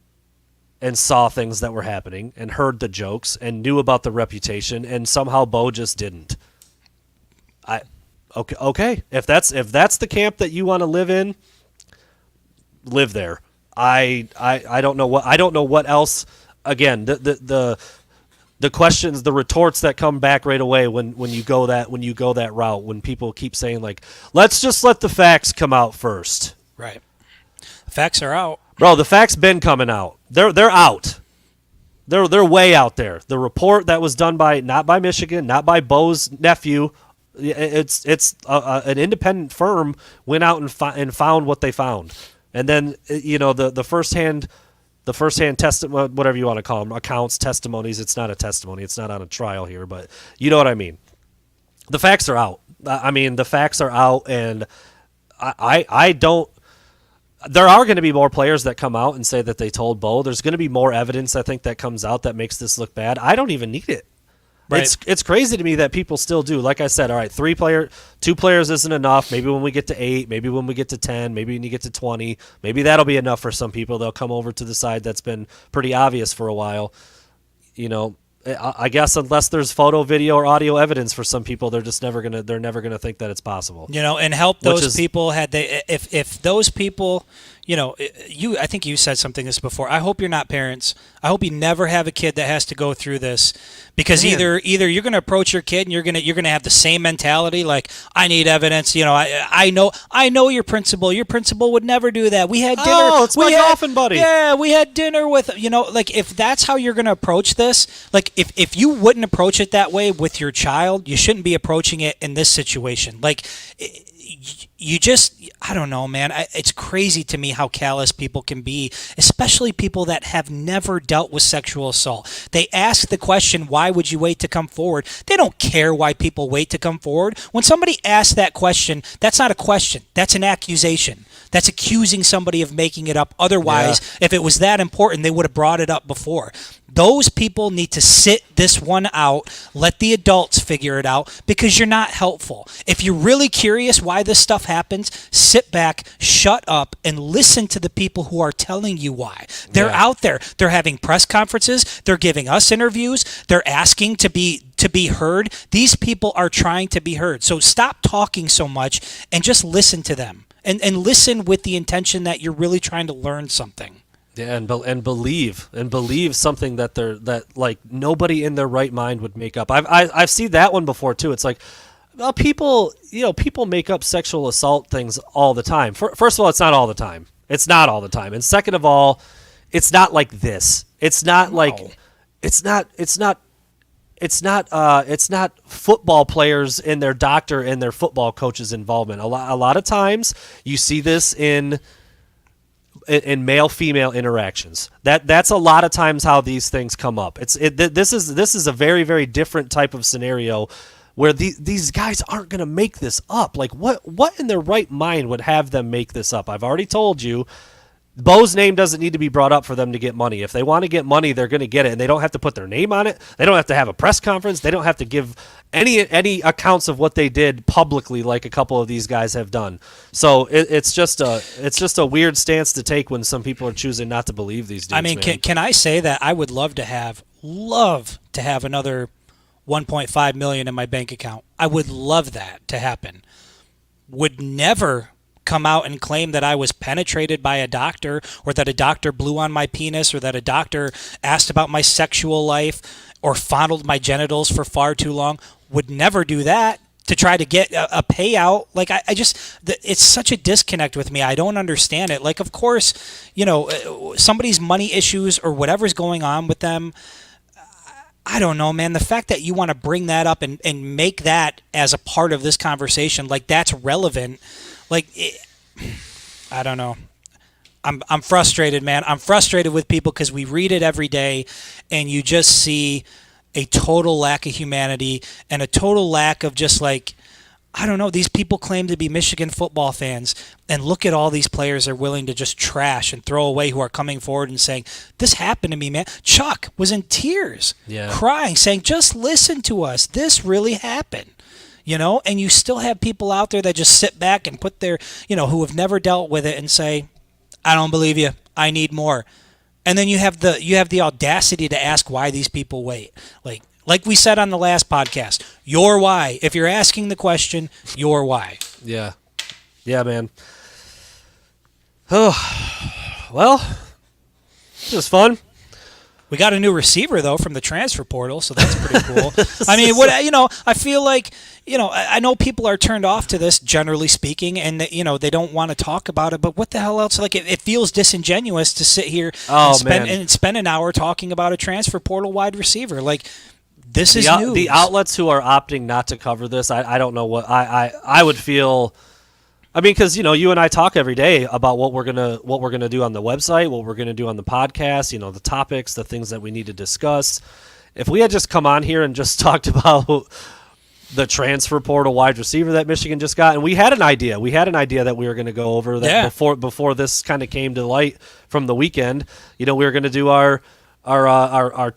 and saw things that were happening and heard the jokes and knew about the reputation, and somehow Bo just didn't. Okay. If that's the camp that you want to live in, live there. I don't know what else. Again, the questions, the retorts that come back right away when you go that route, when people keep saying, like, let's just let the facts come out first. Right. The facts are out. Bro, the facts been coming out. They're out. They're way out there. The report that was done by not by Michigan, not by Bo's nephew. It's an independent firm went out and found what they found, and then the firsthand testimony, whatever you want to call them, accounts, testimonies. It's not a testimony. It's not on a trial here, but you know what I mean. The facts are out. I mean, the facts are out, and I don't. There are going to be more players that come out and say that they told Bo. There's going to be more evidence, I think, that comes out that makes this look bad. I don't even need it. Right. It's crazy to me that people still do. Like I said, all right, 2 players isn't enough. Maybe when we get to 8, maybe when we get to 10, maybe when you get to 20, maybe that'll be enough for some people. They'll come over to the side that's been pretty obvious for a while. I guess unless there's photo, video, or audio evidence for some people, they're never gonna think that it's possible. And help those people if those people, I think you said something this before. I hope you're not parents. I hope you never have a kid that has to go through this, because either you're going to approach your kid and you're going to have the same mentality, like, I need evidence. I know your principal. Your principal would never do that. We had dinner. Oh, it's my golfing buddy. Yeah, we had dinner with, like, if that's how you're going to approach this, like, if you wouldn't approach it that way with your child, you shouldn't be approaching it in this situation. Like, I don't know, man. It's crazy to me how callous people can be, especially people that have never dealt with sexual assault. They ask the question, why would you wait to come forward? They don't care why people wait to come forward. When somebody asks that question, that's not a question. That's an accusation. That's accusing somebody of making it up. Otherwise, if it was that important, they would have brought it up before. Those people need to sit this one out, let the adults figure it out, because you're not helpful. If you're really curious why this stuff happens, sit back, shut up, and listen to the people who are telling you why. They're out there. They're having press conferences. They're giving us interviews. They're asking to be heard. These people are trying to be heard. So stop talking so much and just listen to them. And listen with the intention that you're really trying to learn something. Yeah, and believe something that like nobody in their right mind would make up. I've seen that one before too. It's like, well, people make up sexual assault things all the time. First of all, it's not all the time. It's not all the time. And second of all, it's not like this. It's not like it's not football players and their doctor and their football coach's involvement. A lot of times you see this in male-female interactions. That's a lot of times how these things come up. This is a very, very different type of scenario where these guys aren't going to make this up. Like, what in their right mind would have them make this up? I've already told you, Bo's name doesn't need to be brought up for them to get money. If they want to get money, they're going to get it, and they don't have to put their name on it. They don't have to have a press conference. They don't have to give any accounts of what they did publicly, like a couple of these guys have done. So it's just a weird stance to take when some people are choosing not to believe these dudes. I mean, can I say that I would love to have another $1.5 million in my bank account? I would love that to happen. Would never come out and claim that I was penetrated by a doctor, or that a doctor blew on my penis, or that a doctor asked about my sexual life or fondled my genitals for far too long. Would never do that to try to get a payout. Like, I just, it's such a disconnect with me. I don't understand it. Like, of course, somebody's money issues or whatever's going on with them, I don't know, man. The fact that you want to bring that up and make that as a part of this conversation, like, that's relevant. Like, I don't know. I'm frustrated, man. I'm frustrated with people because we read it every day, and you just see a total lack of humanity and a total lack of just, like, I don't know. These people claim to be Michigan football fans, and look at all these players are willing to just trash and throw away, who are coming forward and saying, this happened to me, man. Chuck was in tears, crying, saying, just listen to us. This really happened. And you still have people out there that just sit back and put their, who have never dealt with it, and say, I don't believe you. I need more. And then you have the audacity to ask why these people wait. Like we said on the last podcast, your why. If you're asking the question, your why. Yeah. Yeah, man. Oh, well, it was fun. We got a new receiver, though, from the transfer portal, so that's pretty cool. I mean, I feel like, I know people are turned off to this, generally speaking, and that, they don't want to talk about it. But what the hell else? Like, it feels disingenuous to sit here and spend an hour talking about a transfer portal wide receiver. Like, this is news. The outlets who are opting not to cover this, I don't know what I would feel. I mean, because you and I talk every day about what we're gonna do on the website, what we're gonna do on the podcast. The topics, the things that we need to discuss. If we had just come on here and just talked about the transfer portal wide receiver that Michigan just got, and we had an idea that we were going to go over that before this kind of came to light from the weekend. We were going to do our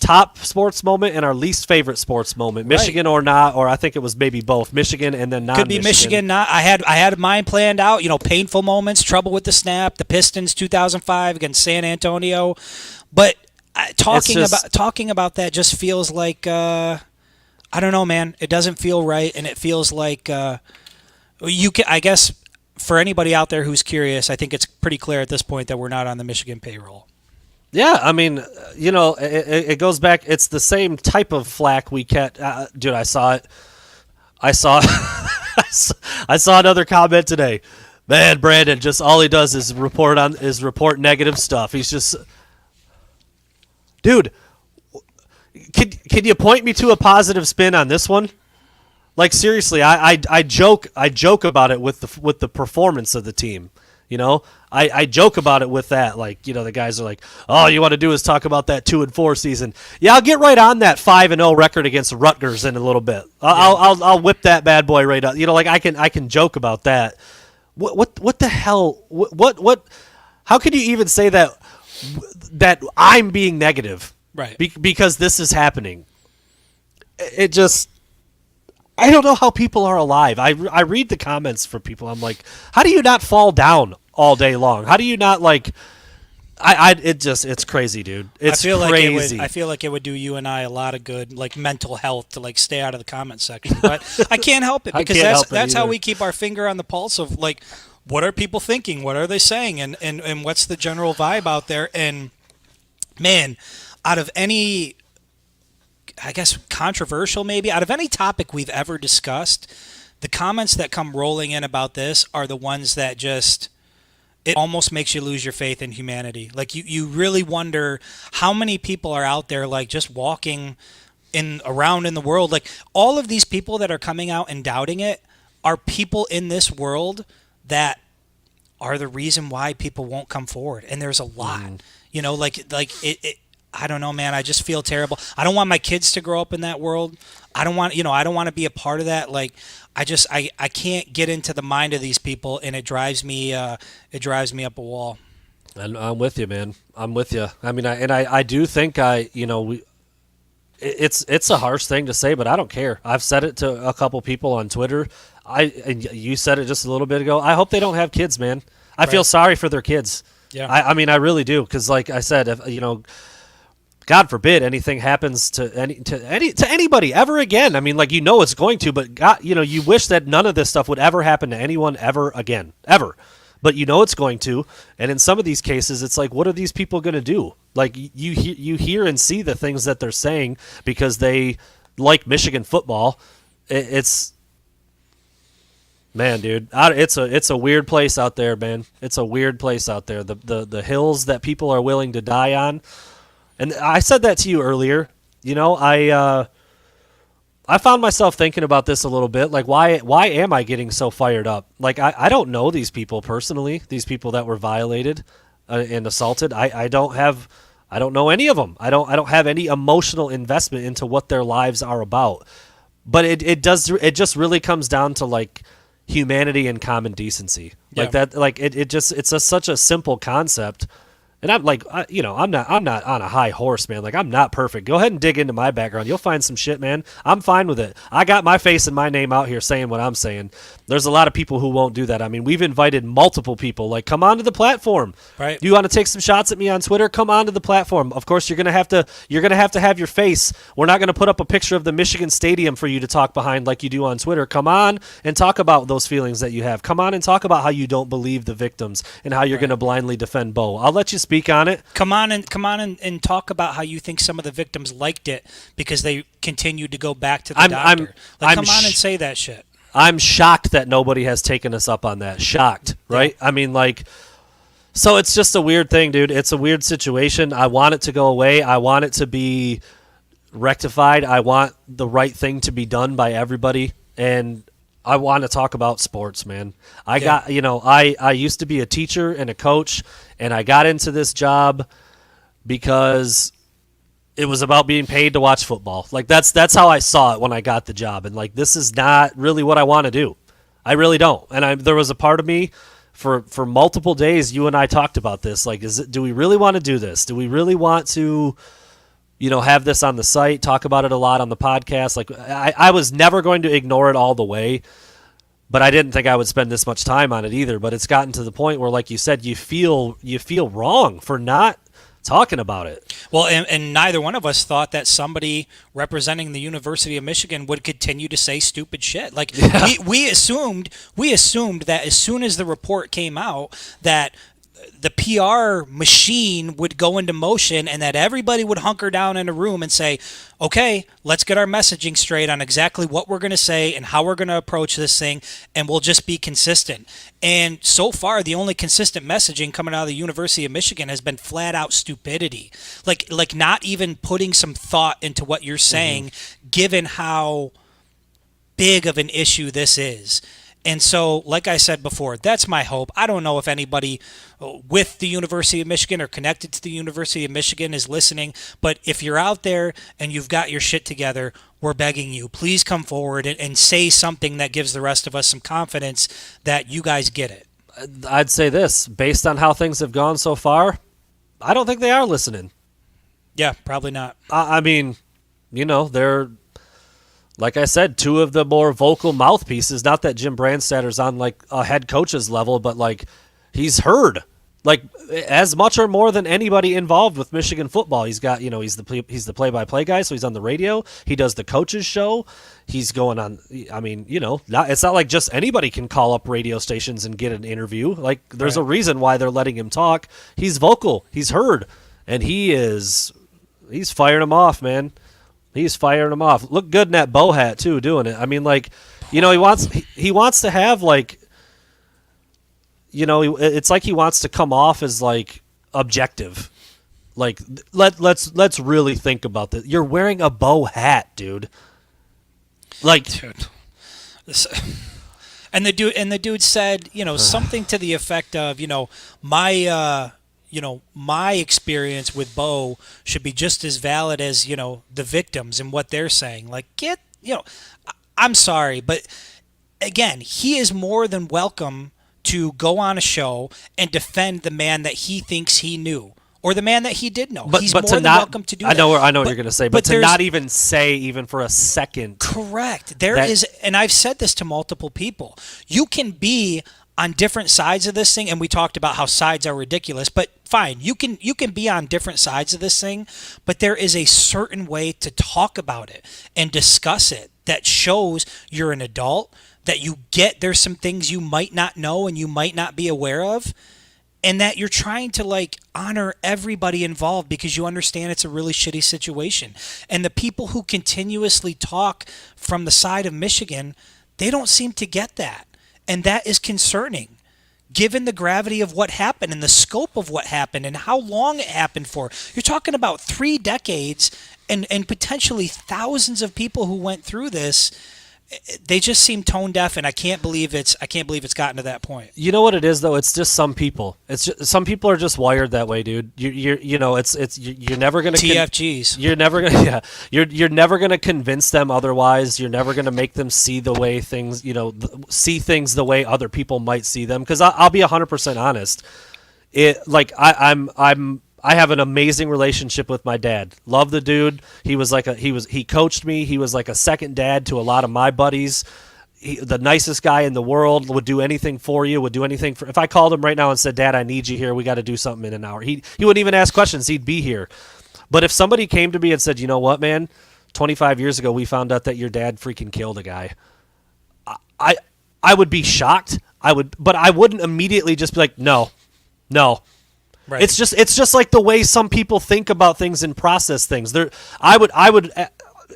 top sports moment and our least favorite sports moment, Michigan or not, or I think it was maybe both, Michigan and then non-Michigan. Could be Michigan, not. I had mine planned out. Painful moments, trouble with the snap, the Pistons 2005 against San Antonio, but talking about that just feels like. I don't know, man. It doesn't feel right, and it feels like I guess for anybody out there who's curious, I think it's pretty clear at this point that we're not on the Michigan payroll. Yeah, I mean, it goes back. It's the same type of flack we get. Dude, I saw it. I saw another comment today. Man, Brandon, just all he does is report negative stuff. He's just, dude. Can you point me to a positive spin on this one? Like, seriously, I joke about it with the performance of the team. I joke about it with that. Like, the guys are like, all you want to do is talk about that 2-4 season. Yeah, I'll get right on that 5-0 record against Rutgers in a little bit. I'll whip that bad boy right up. Like, I can joke about that. What the hell? What? How can you even say that I'm being negative? Right. Because this is happening. It just, I don't know how people are alive. I read the comments for people. I'm like, how do you not fall down all day long? How do you not it's crazy, dude. It's crazy. I feel like it would do you and I a lot of good, like mental health, to stay out of the comment section. But I can't help it because that's how we keep our finger on the pulse of what are people thinking? What are they saying? And what's the general vibe out there? And man, out of any, I guess, controversial maybe, out of any topic we've ever discussed, the comments that come rolling in about this are the ones that just, it almost makes you lose your faith in humanity. Like, you really wonder how many people are out there, just walking around in the world. Like, all of these people that are coming out and doubting it are people in this world that are the reason why people won't come forward. And there's a lot, it I don't know, man. I just feel terrible. I don't want my kids to grow up in that world. I don't want to be a part of that. I can't get into the mind of these people, and it drives me up a wall. And I'm with you, man. I'm with you. I mean, I do think it's a harsh thing to say, but I don't care. I've said it to a couple people on Twitter. And you said it just a little bit ago. I hope they don't have kids, man. I feel sorry for their kids. Yeah. I mean, I really do, because like I said, if God forbid anything happens to anybody ever again. I mean, it's going to, but God, you wish that none of this stuff would ever happen to anyone ever again, ever. But it's going to, and in some of these cases, it's like, what are these people going to do? Like, you hear and see the things that they're saying because they like Michigan football. It's, man, dude, it's a weird place out there, man. It's a weird place out there. The hills that people are willing to die on. And I said that to you earlier. I found myself thinking about this a little bit. Like, why am I getting so fired up? Like, I don't know these people personally, these people that were violated and assaulted. I don't know any of them. I don't have any emotional investment into what their lives are about. But it just really comes down to humanity and common decency. Yeah. It's such a simple concept. And I'm I'm not on a high horse, man. Like, I'm not perfect. Go ahead and dig into my background. You'll find some shit, man. I'm fine with it. I got my face and my name out here saying what I'm saying. There's a lot of people who won't do that. I mean, we've invited multiple people. Come on to the platform. Right. You want to take some shots at me on Twitter? Come on to the platform. Of course, you're gonna have to have your face. We're not gonna put up a picture of the Michigan Stadium for you to talk behind like you do on Twitter. Come on and talk about those feelings that you have. Come on and talk about how you don't believe the victims and how you're gonna blindly defend Bo. I'll let you speak speak on it. Come on and talk about how you think some of the victims liked it because they continued to go back to the doctor. Come on and say that shit. I'm shocked that nobody has taken us up on that. Shocked, right? Yeah. I mean, like, so it's just a weird thing, dude. It's a weird situation. I want it to go away. I want it to be rectified. I want the right thing to be done by everybody, and I want to talk about sports, man. I used to be a teacher and a coach, and I got into this job because it was about being paid to watch football. Like that's how I saw it when I got the job, and like this is not really what I want to do. I really don't. And there was a part of me for multiple days. You and I talked about this. Like, do we really want to do this? Do we really want to? Have this on the site, talk about it a lot on the podcast. Like, I was never going to ignore it all the way, but I didn't think I would spend this much time on it either. But it's gotten to the point where, like you said, you feel wrong for not talking about it. Well, and neither one of us thought that somebody representing the University of Michigan would continue to say stupid shit. Like, we assumed that as soon as the report came out that the PR machine would go into motion and that everybody would hunker down in a room and say, okay, let's get our messaging straight on exactly what we're going to say and how we're going to approach this thing, and we'll just be consistent. And so far, the only consistent messaging coming out of the University of Michigan has been flat out stupidity. Like not even putting some thought into what you're saying, given how big of an issue this is. And so, like I said before, that's my hope. I don't know if anybody with the University of Michigan or connected to the University of Michigan is listening, but if you're out there and you've got your shit together, we're begging you, please come forward and say something that gives the rest of us some confidence that you guys get it. I'd say this, based on how things have gone so far, I don't think they are listening. Yeah, probably not. I mean, they're... Like I said, two of the more vocal mouthpieces, not that Jim Brandstatter's on like a head coach's level, but like he's heard like as much or more than anybody involved with Michigan football. He's got, he's the play-by-play guy, so he's on the radio. He does the coaches show. He's going on, I mean, it's not like just anybody can call up radio stations and get an interview. Like there's a reason why they're letting him talk. He's vocal, he's heard, and he's firing him off, man. He's firing them off. Look good in that bow hat too, doing it. I mean, like, he wants to have like, it's like he wants to come off as like objective. Like, let's really think about this. You're wearing a bow hat, dude. Like, dude. And the dude said, something to the effect of, my experience with Bo should be just as valid as, the victims and what they're saying. Like, I'm sorry, but again, he is more than welcome to go on a show and defend the man that he thinks he knew or the man that he did know. He's more than welcome to do that. I know what you're going to say, but to not even say even for a second. Correct. There is, and I've said this to multiple people, you can be on different sides of this thing, and we talked about how sides are ridiculous, but fine, you can be on different sides of this thing, but there is a certain way to talk about it and discuss it that shows you're an adult, that you get there's some things you might not know and you might not be aware of, and that you're trying to like honor everybody involved because you understand it's a really shitty situation. And the people who continuously talk from the side of Michigan, they don't seem to get that. And that is concerning, given the gravity of what happened and the scope of what happened and how long it happened for. You're talking about 3 decades and potentially thousands of people who went through this. They just seem tone deaf, and I can't believe it's gotten to that point. You know what it is though? It's just some people. It's just, some people are just wired that way, dude. You're never gonna TFGs. You're never gonna convince them otherwise. You're never gonna make them see the way things, see things the way other people might see them. Because I'll be 100% honest. I have an amazing relationship with my dad. Love the dude. He coached me. He was like a second dad to a lot of my buddies. The nicest guy in the world, would do anything for you, would do anything for. If I called him right now and said, "Dad, I need you here. We got to do something in an hour." He wouldn't even ask questions. He'd be here. But if somebody came to me and said, "You know what, man? 25 years ago, we found out that your dad freaking killed a guy," I would be shocked. But I wouldn't immediately just be like, "No." Right. It's just like the way some people think about things and process things. I would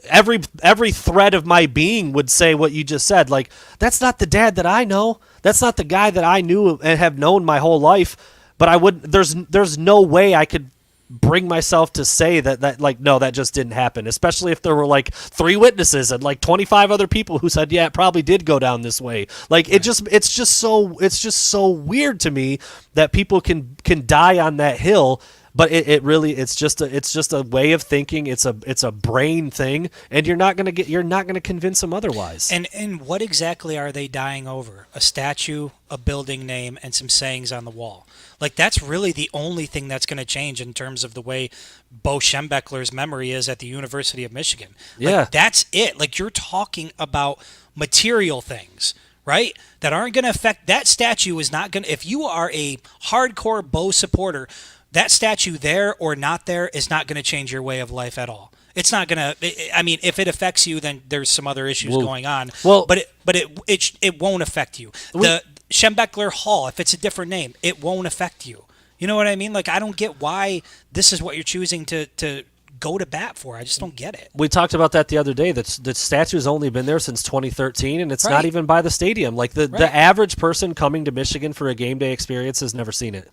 every thread of my being would say what you just said. Like, that's not the dad that I know. That's not the guy that I knew and have known my whole life. But I would. There's no way I could bring myself to say that like, no, that just didn't happen. Especially if there were like 3 witnesses and like 25 other people who said, yeah, it probably did go down this way. Like, it's just so weird to me that people can die on that hill. But it's just a way of thinking. It's a brain thing, and you're not gonna convince them otherwise. And what exactly are they dying over? A statue, a building name, and some sayings on the wall. Like, that's really the only thing that's going to change in terms of the way Bo Schembechler's memory is at the University of Michigan. Like, Yeah, that's it. Like, you're talking about material things, right? That aren't going to affect that statue. Is not going to. If you are a hardcore Bo supporter, that statue there or not there is not going to change your way of life at all. It's not going to. I mean, if it affects you, then there's some other issues going on. Well, but it won't affect you. The Schembechler Hall, if it's a different name, it won't affect you. You know what I mean? Like, I don't get why this is what you're choosing to go to bat for. I just don't get it. we talked about that the other day. That the statue's only been there since 2013, and it's not even by the stadium. Like, the average person coming to Michigan for a game day experience has never seen it.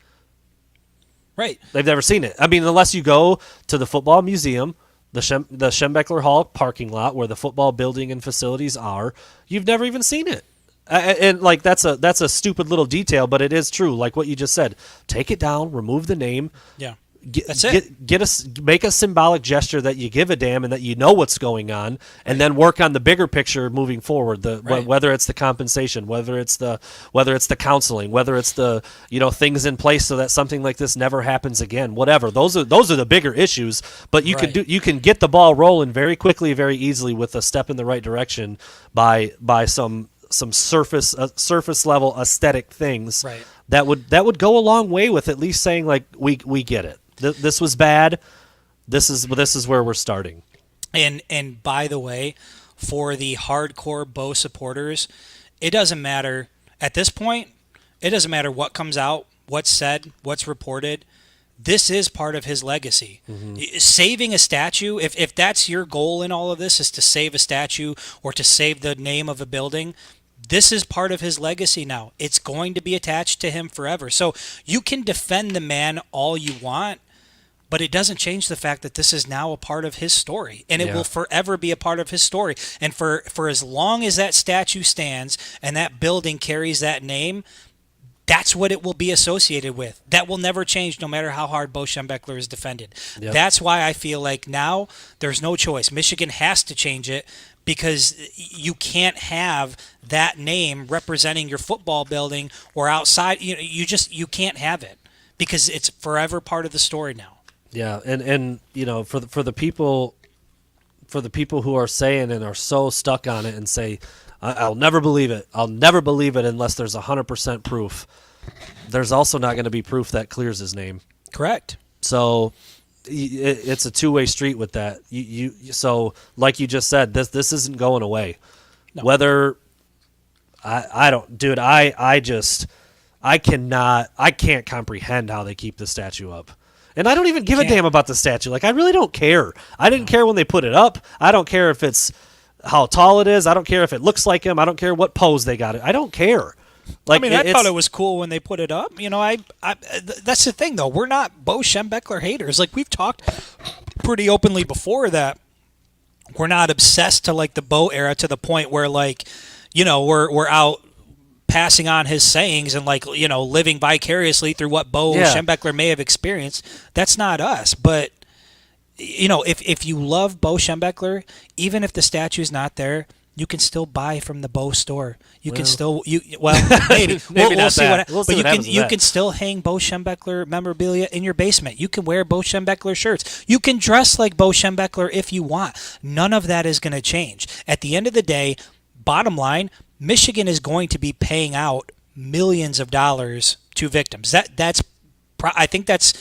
Right. They've never seen it. I mean, unless you go to the football museum, the Schembechler Hall parking lot where the football building and facilities are, you've never even seen it. And like, that's a stupid little detail, but it is true. Like what you just said, take it down, remove the name. Yeah. That's it. Make a symbolic gesture that you give a damn and that you know what's going on, and then work on the bigger picture moving forward. Whether it's the compensation, whether it's the counseling, whether it's the things in place so that something like this never happens again. Whatever. Those are the bigger issues. But you can get the ball rolling very quickly, very easily with a step in the right direction by some surface level aesthetic things. Right. That would go a long way with at least saying, like, we get it. This was bad. This is where we're starting. And by the way, for the hardcore Bo supporters, it doesn't matter at this point. It doesn't matter what comes out, what's said, what's reported. This is part of his legacy. Mm-hmm. Saving a statue, if that's your goal in all of this, is to save a statue or to save the name of a building, this is part of his legacy now. It's going to be attached to him forever. So you can defend the man all you want, but it doesn't change the fact that this is now a part of his story, and it will forever be a part of his story. And for as long as that statue stands and that building carries that name, that's what it will be associated with. That will never change, no matter how hard Bo Schembechler is defended. Yep. That's why I feel like now there's no choice. Michigan has to change it, because you can't have that name representing your football building or outside. You can't have it, because it's forever part of the story now. Yeah, and for the people who are saying and are so stuck on it and say, I'll never believe it. I'll never believe it unless there's 100% proof. There's also not going to be proof that clears his name. Correct. So it's a two-way street with that. So like you just said, this isn't going away. No. Whether I don't, dude, I can't comprehend how they keep the statue up. And I don't even give a damn about the statue. Like, I really don't care. I didn't care when they put it up. I don't care if it's how tall it is. I don't care if it looks like him. I don't care what pose they got it. I don't care. Like, I thought it was cool when they put it up. That's the thing, though. We're not Bo Schembechler haters. Like, we've talked pretty openly before that we're not obsessed to, like, the Bo era to the point where, like, we're out passing on his sayings and, like, living vicariously through what Bo Schembechler may have experienced. That's not us. But, if you love Bo Schembechler, even if the statue's not there, you can still buy from the Bo store. Can still maybe maybe we'll see that. But you can still hang Bo Schembechler memorabilia in your basement. You can wear Bo Schembechler shirts. You can dress like Bo Schembechler if you want. None of that is going to change. At the end of the day, bottom line, Michigan is going to be paying out millions of dollars to victims. I think that's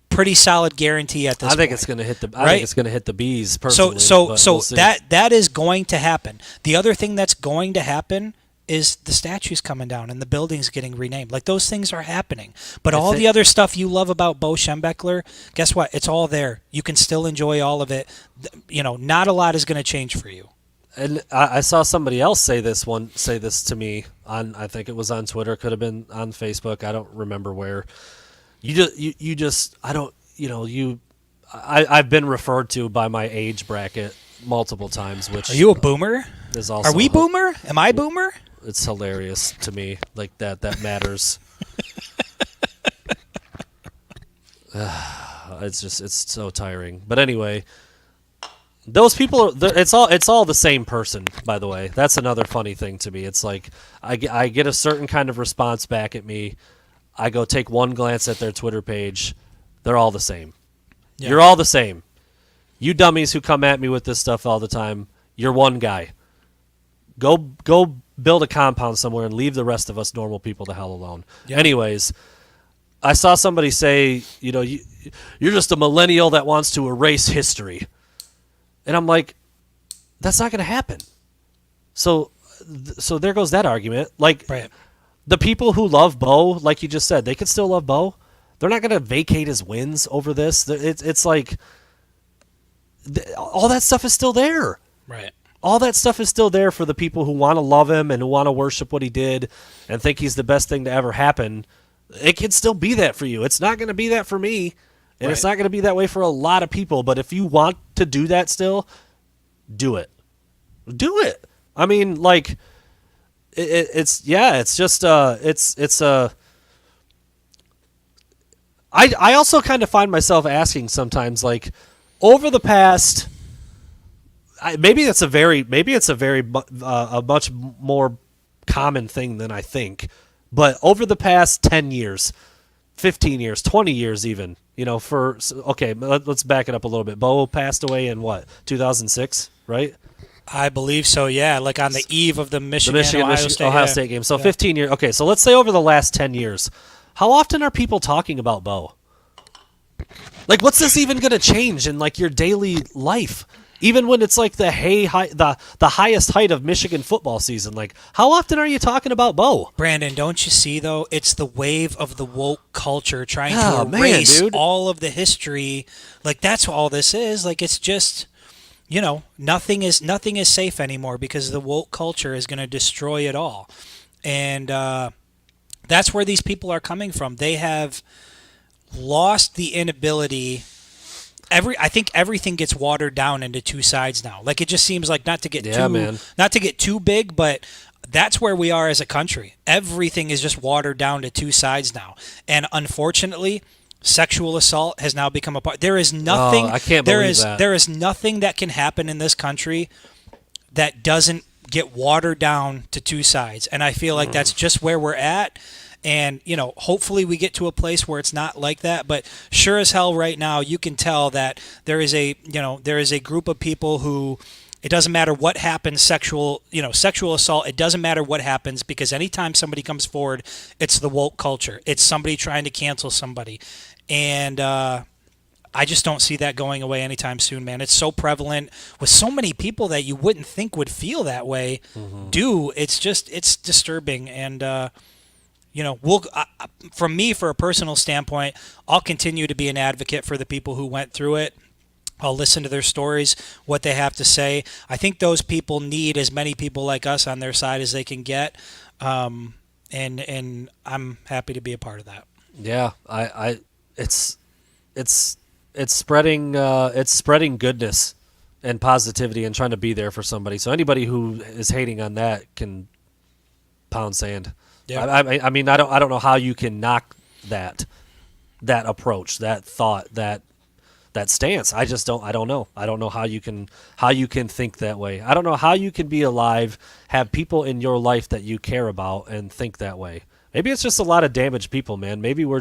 pretty solid guarantee at this point. I think it's going to hit the. I think it's going to hit the bees personally. So that is going to happen. The other thing that's going to happen is the statues coming down and the buildings getting renamed. Like, those things are happening. But If all it- the other stuff you love about Bo Schembechler, guess what? It's all there. You can still enjoy all of it. Not a lot is going to change for you. And I saw somebody else say this to me on, I think it was on Twitter, could have been on Facebook, I don't remember where. I've been referred to by my age bracket multiple times, which Are you a boomer? is also Are we boomer? Am I boomer? It's hilarious to me, like that matters. It's so tiring. But anyway, those people it's all the same person, by the way. That's another funny thing to me. It's like I get a certain kind of response back at me. I go take one glance at their Twitter page. They're all the same. Yeah. You're all the same. You dummies who come at me with this stuff all the time, you're one guy. Go build a compound somewhere and leave the rest of us normal people the hell alone. Yeah. Anyways, I saw somebody say, you're just a millennial that wants to erase history. And I'm like, that's not going to happen. So there goes that argument. Like, Right. the people who love Bo, like you just said, they could still love Bo. They're not going to vacate his wins over this. It's like all that stuff is still there. Right. All that stuff is still there for the people who want to love him and who want to worship what he did and think he's the best thing to ever happen. It can still be that for you. It's not going to be that for me, and it's Right. not going to be that way for a lot of people. But if you want to do that still, do it. Do it. I mean, like, it's just I also kind of find myself asking sometimes, like, over the past, maybe it's a much more common thing than I think, but over the past 10 years, 15 years, 20 years even, let's back it up a little bit. Bo passed away in what, 2006, right? I believe so, yeah. Like on the eve of the Michigan Ohio State game. So 15 years. Okay, so let's say over the last 10 years, how often are people talking about Bo? Like, what's this even going to change in, like, your daily life? Even when it's like the highest height of Michigan football season, like, how often are you talking about Bo? Brandon, don't you see, though? It's the wave of the woke culture trying Oh, to man, erase dude. all of the history. Like, that's what all this is. Like, it's just, nothing is safe anymore because the woke culture is going to destroy it all. And that's where these people are coming from. They have lost the inability. I think everything gets watered down into two sides now. Like, it just seems like not to get too big, but that's where we are as a country. Everything is just watered down to two sides now. And unfortunately, sexual assault has now become a part. There is nothing. I can't believe that. There is nothing that can happen in this country that doesn't get watered down to two sides. And I feel like that's just where we're at. And, hopefully we get to a place where it's not like that. But sure as hell right now, you can tell that there is a group of people who, it doesn't matter what happens, sexual assault, it doesn't matter what happens, because anytime somebody comes forward, it's the woke culture. It's somebody trying to cancel somebody. And I just don't see that going away anytime soon, man. It's so prevalent with so many people that you wouldn't think would feel that way. It's disturbing. And, from me, for a personal standpoint, I'll continue to be an advocate for the people who went through it. I'll listen to their stories, what they have to say. I think those people need as many people like us on their side as they can get, and I'm happy to be a part of that. Yeah, it's spreading goodness and positivity and trying to be there for somebody. So anybody who is hating on that can pound sand. Yeah. I mean, I don't know how you can knock that approach, that thought, that stance. I don't know. I don't know how you can think that way. I don't know how you can be alive, have people in your life that you care about, and think that way. Maybe it's just a lot of damaged people, man. Maybe we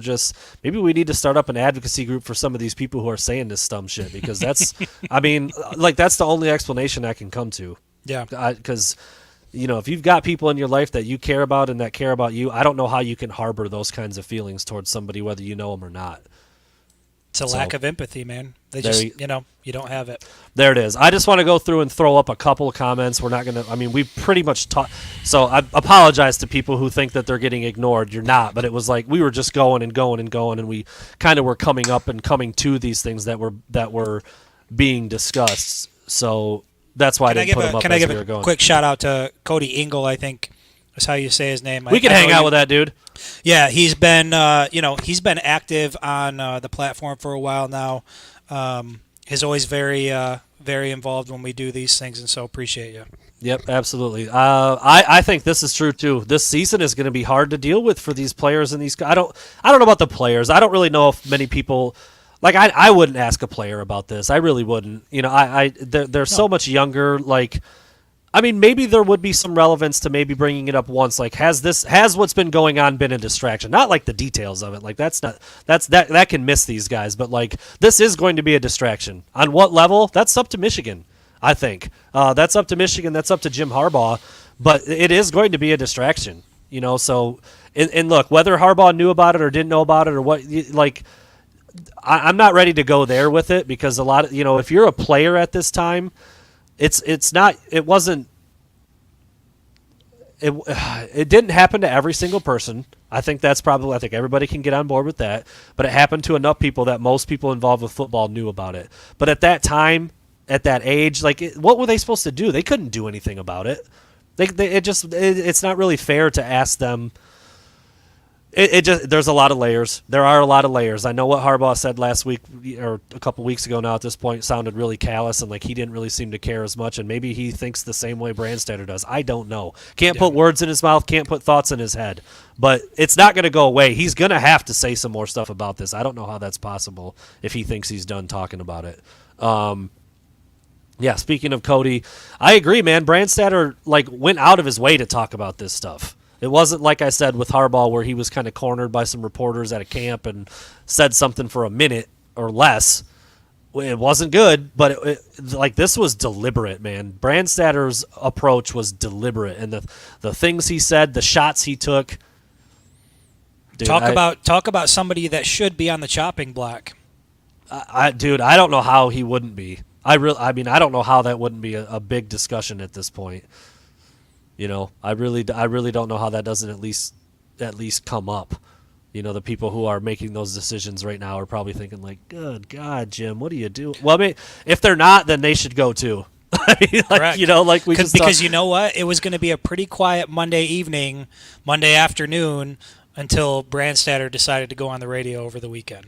need to start up an advocacy group for some of these people who are saying this dumb shit, because that's, I mean, like, that's the only explanation I can come to. Yeah. Because, if you've got people in your life that you care about and that care about you, I don't know how you can harbor those kinds of feelings towards somebody, whether you know them or not. It's a lack of empathy, man. They There just, you- you don't have it. There it is. I just want to go through and throw up a couple of comments. We're not going to, I mean, we pretty much talked. So I apologize to people who think that they're getting ignored. You're not, but it was like we were just going and going and going, and we kind of were coming up and coming to these things that were being discussed. So that's why I didn't put them up Can I as give we were a going. quick shout out to Cody Engel, I think is how you say his name. We can hang out with that dude. Yeah, he's been he's been active on the platform for a while now. He's always very involved when we do these things, and so appreciate you. Yep, absolutely. I think this is true too. This season is going to be hard to deal with for these players and these. I don't know about the players. I don't really know if many people. Like I wouldn't ask a player about this. I really wouldn't. They're so much younger. Like, I mean, maybe there would be some relevance to maybe bringing it up once. Like, has what's been going on been a distraction? Not like the details of it. Like that can miss these guys. But like, this is going to be a distraction. On what level? That's up to Michigan. I think that's up to Michigan. That's up to Jim Harbaugh. But it is going to be a distraction. So and look, whether Harbaugh knew about it or didn't know about it or what, like. I'm not ready to go there with it because a lot of if you're a player at this time, it didn't happen to every single person. I think everybody can get on board with that, but it happened to enough people that most people involved with football knew about it. But at that time, at that age, what were they supposed to do? They couldn't do anything about it. It's not really fair to ask them. There's a lot of layers. There are a lot of layers. I know what Harbaugh said last week or a couple weeks ago now at this point sounded really callous and like he didn't really seem to care as much, and maybe he thinks the same way Brandstatter does. I don't know. Can't put words in his mouth, can't put thoughts in his head. But it's not going to go away. He's going to have to say some more stuff about this. I don't know how that's possible if he thinks he's done talking about it. Yeah, speaking of Cody, I agree, man. Brandstatter went out of his way to talk about this stuff. It wasn't like I said with Harbaugh where he was kind of cornered by some reporters at a camp and said something for a minute or less. It wasn't good, but this was deliberate, man. Brandstatter's approach was deliberate, and the things he said, the shots he took. Dude, talk about somebody that should be on the chopping block. I don't know how he wouldn't be. I don't know how that wouldn't be a big discussion at this point. I really don't know how that doesn't at least come up. The people who are making those decisions right now are probably thinking like, "Good God, Jim, what do you do?" Well, I mean, if they're not, then they should go too. Correct. Because you know what, it was going to be a pretty quiet Monday afternoon until Brandstatter decided to go on the radio over the weekend.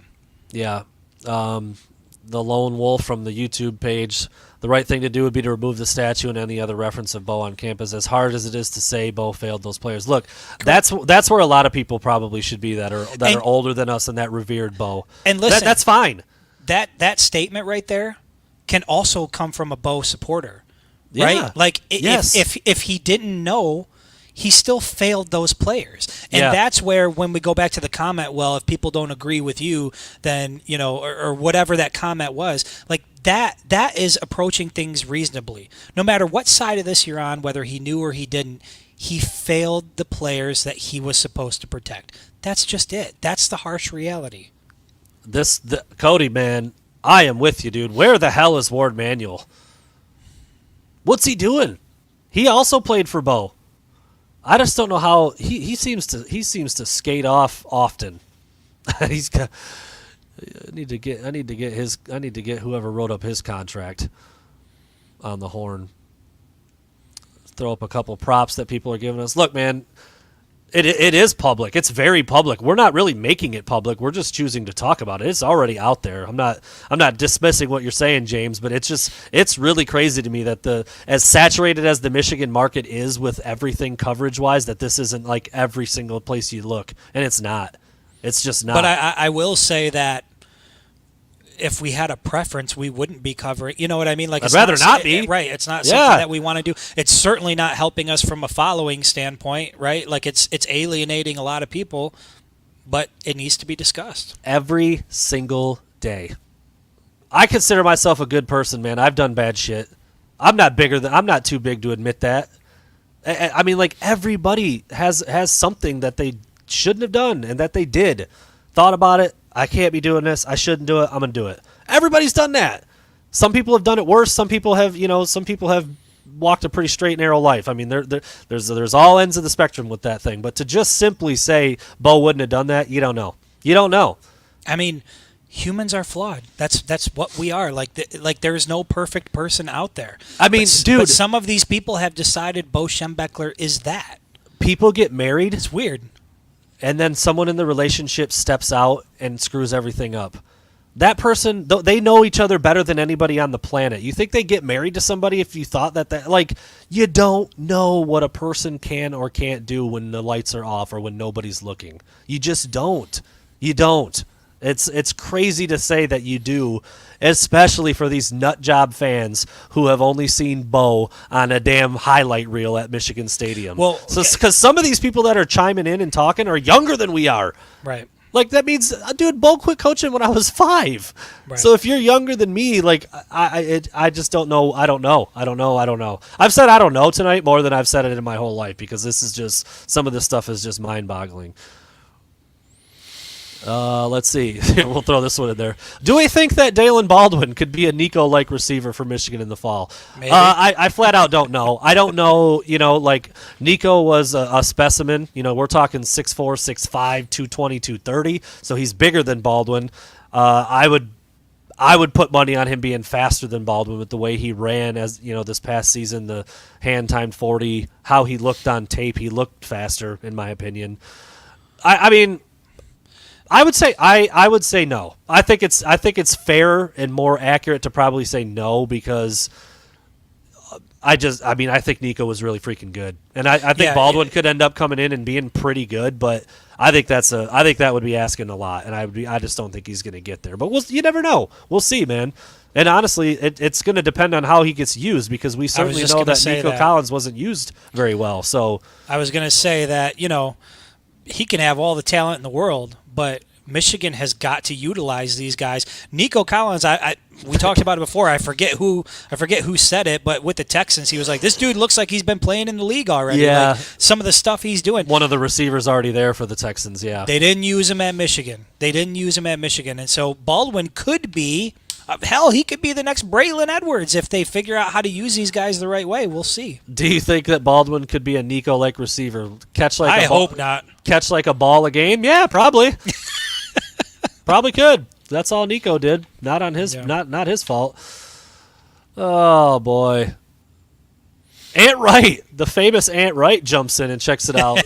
Yeah, the lone wolf from the YouTube page. The right thing to do would be to remove the statue and any other reference of Bo on campus. As hard as it is to say Bo failed those players. Look, that's where a lot of people probably should be that are older than us and that revered Bo. And listen, that's fine. That statement right there can also come from a Bo supporter, right? Yeah. Like Yes. if he didn't know, he still failed those players. And that's where, when we go back to the comment, well, if people don't agree with you, then, or whatever that comment was, like that is approaching things reasonably. No matter what side of this you're on, whether he knew or he didn't, he failed the players that he was supposed to protect. That's just it. That's the harsh reality. Cody, man, I am with you, dude. Where the hell is Ward Manuel? What's he doing? He also played for Bo. I just don't know how he seems to skate off often. I need to get whoever wrote up his contract on the horn. Throw up a couple props that people are giving us. Look, man, it is public. It's very public. We're not really making it public. We're just choosing to talk about it. It's already out there. I'm not dismissing what you're saying, James, but it's really crazy to me that as saturated as the Michigan market is with everything coverage-wise, that this isn't like every single place you look, and it's not. It's just not. But I will say that if we had a preference, we wouldn't be covering. You know what I mean? Like, I'd rather not be. Right. It's not something that we want to do. It's certainly not helping us from a following standpoint, right? Like, it's alienating a lot of people, but it needs to be discussed every single day. I consider myself a good person, man. I've done bad shit. I'm not too big to admit that. I mean, like, everybody has something that they shouldn't have done and that they did. Thought about it, I can't be doing this. I shouldn't do it. I'm going to do it. Everybody's done that. Some people have done it worse. Some people have, walked a pretty straight, narrow life. I mean, there's all ends of the spectrum with that thing. But to just simply say Bo wouldn't have done that, you don't know. You don't know. I mean, humans are flawed. That's what we are. Like there is no perfect person out there. I mean, dude, but some of these people have decided Bo Schembechler is that. People get married. It's weird. And then someone in the relationship steps out and screws everything up. That person, they know each other better than anybody on the planet. You think they get married to somebody if you thought that like, you don't know what a person can or can't do when the lights are off or when nobody's looking. You just don't. You don't. It's crazy to say that you do, especially for these nut job fans who have only seen Bo on a damn highlight reel at Michigan Stadium. Well, because some of these people that are chiming in and talking are younger than we are. Right. Like, that means, dude, Bo quit coaching when I was 5. Right. So if you're younger than me, like, I just don't know. I don't know. I've said I don't know tonight more than I've said it in my whole life because this is just, some of this stuff is just mind-boggling. Let's see. We'll throw this one in there. Do we think that Dalton Baldwin could be a Nico-like receiver for Michigan in the fall? Maybe. I flat out don't know. I don't know, like Nico was a specimen. We're talking 6'4", 6'5", 220, 230. So he's bigger than Baldwin. I would put money on him being faster than Baldwin with the way he ran as, this past season, the hand timed 40, how he looked on tape. He looked faster, in my opinion. I mean, I would say no. I think it's fair and more accurate to probably say no because I think Nico was really freaking good, and I think Baldwin could end up coming in and being pretty good, but I think that would be asking a lot, and I just don't think he's going to get there. But you never know. We'll see, man. And honestly, it's going to depend on how he gets used because we certainly know that Nico Collins wasn't used very well. So I was going to say that he can have all the talent in the world, but Michigan has got to utilize these guys. Nico Collins, we talked about it before. I forget who said it, but with the Texans, he was like, "This dude looks like he's been playing in the league already." Yeah, like, some of the stuff he's doing. One of the receivers already there for the Texans. Yeah, they didn't use him at Michigan. And so Baldwin could be. Hell, he could be the next Braylon Edwards if they figure out how to use these guys the right way. We'll see. Do you think that Baldwin could be a Nico-like receiver? I hope not. Catch like a ball a game? Yeah, probably. Probably could. That's all Nico did. Not on his not his fault. Oh boy. Ant Wright, the famous Ant Wright jumps in and checks it out.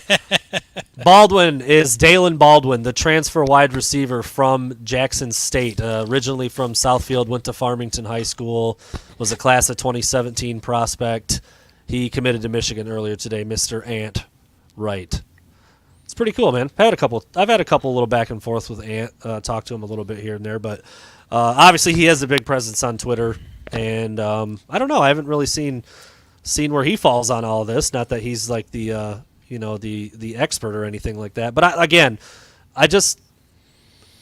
Baldwin is Dalton Baldwin, the transfer wide receiver from Jackson State, originally from Southfield, went to Farmington High School, was a class of 2017 prospect. He committed to Michigan earlier today, Mr. Ant Wright. It's pretty cool, man. I've had a couple little back and forth with Ant, talk to him a little bit here and there, but obviously he has a big presence on Twitter, and I don't know, I haven't really seen where he falls on all of this. Not that he's like the the expert or anything like that. But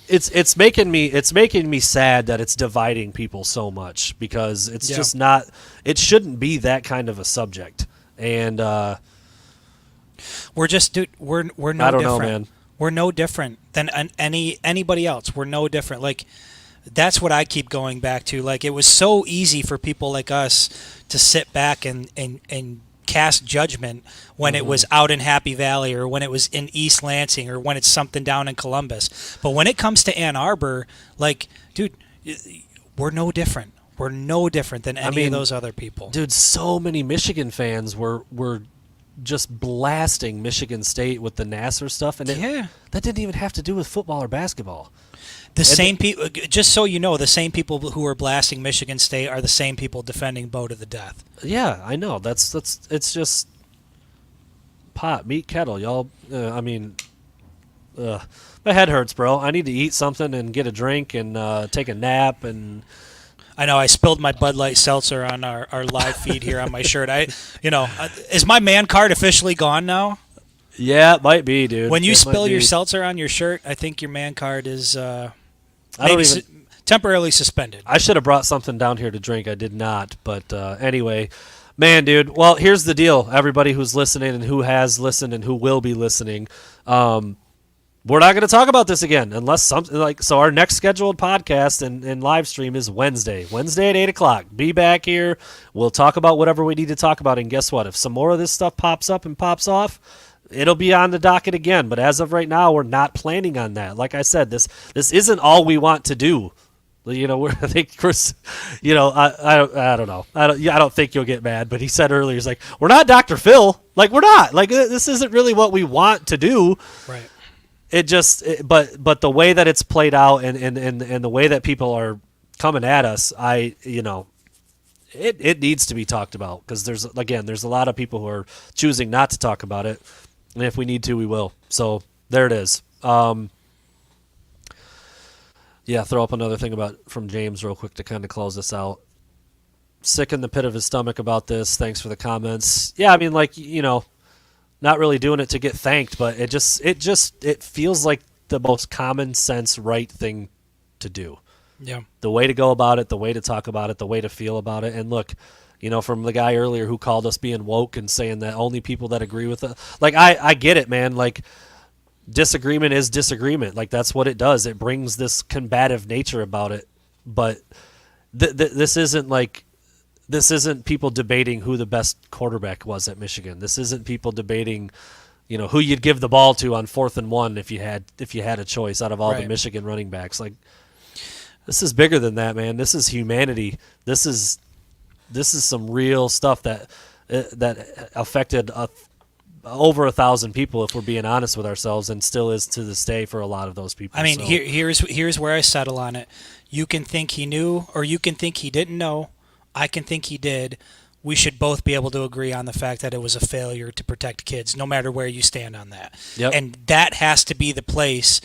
it's making me sad that it's dividing people so much because it's just not. It shouldn't be that kind of a subject. And we're no different. I don't know, man. We're no different than anybody else. We're no different. Like, that's what I keep going back to. Like, it was so easy for people like us to sit back and cast judgment when it was out in Happy Valley or when it was in East Lansing or when it's something down in Columbus. But when it comes to Ann Arbor, like, dude, we're no different. We're no different than any of those other people. Dude, so many Michigan fans were just blasting Michigan State with the Nassar stuff, and that didn't even have to do with football or basketball. The same people, just so you know, the same people who are blasting Michigan State are the same people defending Bo to the death. Yeah, I know. It's just pot, meat, kettle, y'all. My head hurts, bro. I need to eat something and get a drink and take a nap. And I know I spilled my Bud Light seltzer on our live feed here on my shirt. Is my man card officially gone now? Yeah, it might be, dude. When you spill your seltzer on your shirt, I think your man card is temporarily suspended. I should have brought something down here to drink. I did not. But anyway, man, dude. Well, here's the deal. Everybody who's listening and who has listened and who will be listening, we're not going to talk about this again unless something like so. Our next scheduled podcast and live stream is Wednesday at 8:00. Be back here. We'll talk about whatever we need to talk about. And guess what? If some more of this stuff pops up and pops off, it'll be on the docket again. But as of right now, we're not planning on that. Like I said, this isn't all we want to do. You know, I think Chris. You know, I don't know. I don't think you'll get mad. But he said earlier, he's like, we're not Dr. Phil. Like we're not. Like this isn't really what we want to do. Right. But the way that it's played out and the way that people are coming at us, it needs to be talked about because there's a lot of people who are choosing not to talk about it, and if we need to, we will. So there it is. Yeah, throw up another thing from James real quick to kind of close this out. Sick in the pit of his stomach about this. Thanks for the comments. Yeah, I mean, not really doing it to get thanked, but it feels like the most common sense right thing to do. Yeah. The way to go about it, the way to talk about it, the way to feel about it. And look, from the guy earlier who called us being woke and saying that only people that agree with it, I get it, man. Like disagreement is disagreement. Like that's what it does. It brings this combative nature about it. But this isn't people debating who the best quarterback was at Michigan. This isn't people debating, who you'd give the ball to on 4th and 1 if you had a choice out of all the Michigan running backs. Like this is bigger than that, man. This is humanity. This is some real stuff that affected over 1,000 people, if we're being honest with ourselves, and still is to this day for a lot of those people. I mean, here's where I settle on it. You can think he knew, or you can think he didn't know. I can think he did. We should both be able to agree on the fact that it was a failure to protect kids, no matter where you stand on that. Yep. And that has to be the place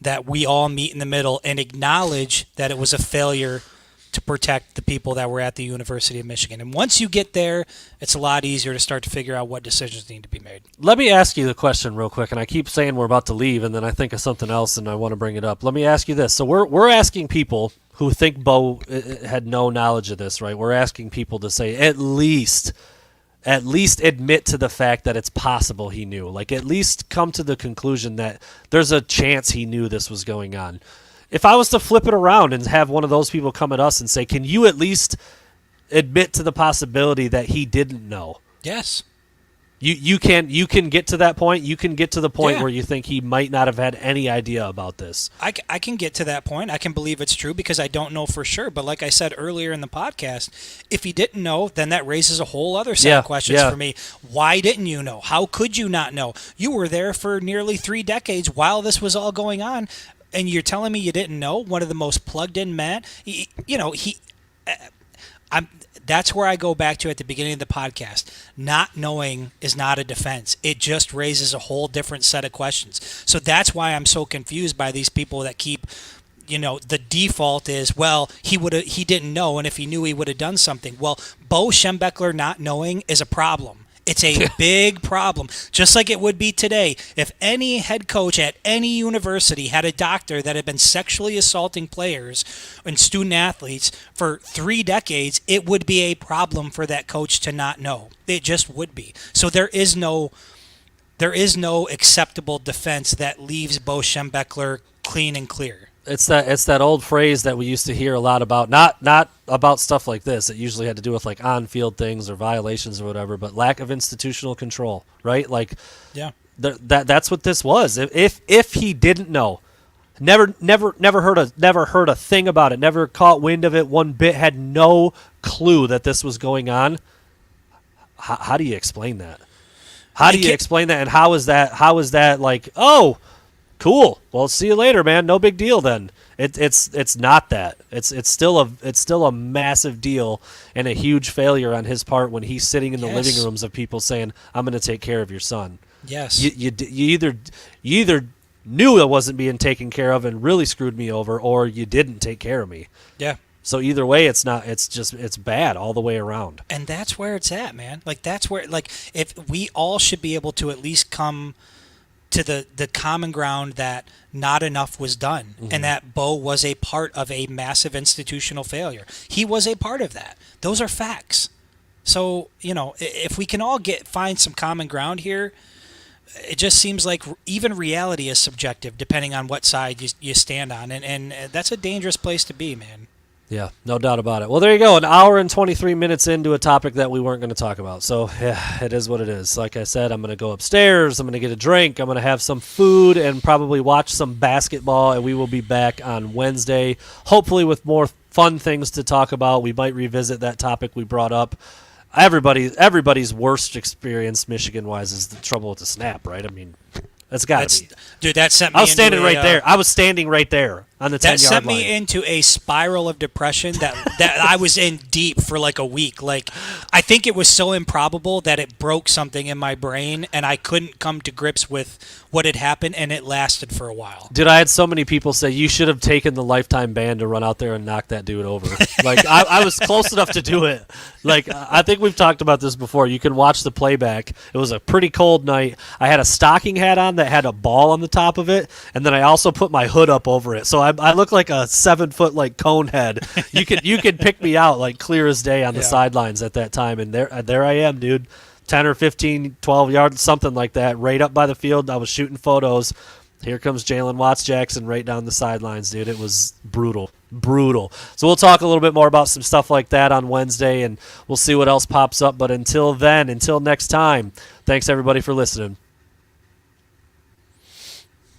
that we all meet in the middle and acknowledge that it was a failure to protect the people that were at the University of Michigan. And once you get there, it's a lot easier to start to figure out what decisions need to be made. Let me ask you the question real quick, and I keep saying we're about to leave, and then I think of something else, and I want to bring it up. Let me ask you this. So we're asking people who think Bo had no knowledge of this, right? We're asking people to say at least admit to the fact that it's possible he knew. Like at least come to the conclusion that there's a chance he knew this was going on. If I was to flip it around and have one of those people come at us and say, can you at least admit to the possibility that he didn't know? Yes. You can get to that point. You can get to the point where you think he might not have had any idea about this. I can get to that point. I can believe it's true because I don't know for sure. But like I said earlier in the podcast, if he didn't know, then that raises a whole other set of questions for me. Why didn't you know? How could you not know? You were there for nearly 3 decades while this was all going on, and you're telling me you didn't know? One of the most plugged-in men. That's where I go back to at the beginning of the podcast. Not knowing is not a defense. It just raises a whole different set of questions. So that's why I'm so confused by these people that keep, the default is, well, he didn't know, and if he knew, he would have done something. Well, Bo Schembechler not knowing is a problem. It's a big problem, just like it would be today. If any head coach at any university had a doctor that had been sexually assaulting players and student athletes for 3 decades, it would be a problem for that coach to not know. It just would be. So there is no acceptable defense that leaves Bo Schembechler clean and clear. It's that old phrase that we used to hear a lot about, not about stuff like this. It usually had to do with like on-field things or violations or whatever, but lack of institutional control, right? Like, that's what this was. If he didn't know, never heard a thing about it, never caught wind of it one bit, had no clue that this was going on. How do you explain that? How do you explain that? And how is that like, oh, cool. Well, see you later, man. No big deal then. It's not that. It's still a massive deal and a huge failure on his part when he's sitting in the living rooms of people saying, "I'm going to take care of your son." Yes. You either knew it wasn't being taken care of and really screwed me over, or you didn't take care of me. Yeah. So either way, it's not. It's bad all the way around. And that's where it's at, man. Like that's where if we all should be able to at least come to the common ground that not enough was done, and that Bo was a part of a massive institutional failure. He was a part of that. Those are facts. So, if we can all find some common ground here, it just seems like even reality is subjective depending on what side you stand on, and that's a dangerous place to be, man. Yeah, no doubt about it. Well, there you go. An hour and 23 minutes into a topic that we weren't going to talk about. So, yeah, it is what it is. Like I said, I'm going to go upstairs. I'm going to get a drink. I'm going to have some food and probably watch some basketball. And we will be back on Wednesday, hopefully with more fun things to talk about. We might revisit that topic we brought up. Everybody's worst experience, Michigan-wise, is the trouble with the snap, right? I mean, that's got to be. Dude, that sent me. I was standing into right there. I was standing right there on the 10-yard line. That sent me into a spiral of depression that I was in deep for like a week. Like, I think it was so improbable that it broke something in my brain, and I couldn't come to grips with what had happened, and it lasted for a while. Dude, I had so many people say, you should have taken the lifetime ban to run out there and knock that dude over. Like, I was close enough to do it. Like, I think we've talked about this before. You can watch the playback. It was a pretty cold night. I had a stocking hat on that had a ball on the top of it, and then I also put my hood up over it. So I look like a 7-foot like cone head. You could pick me out like clear as day on the sidelines at that time, and there I am, dude. 10 or 15, 12 yards, something like that, right up by the field. I was shooting photos. Here comes Jalen Watts-Jackson right down the sidelines, dude. It was brutal. So we'll talk a little bit more about some stuff like that on Wednesday, and we'll see what else pops up. But until then, until next time, thanks everybody for listening.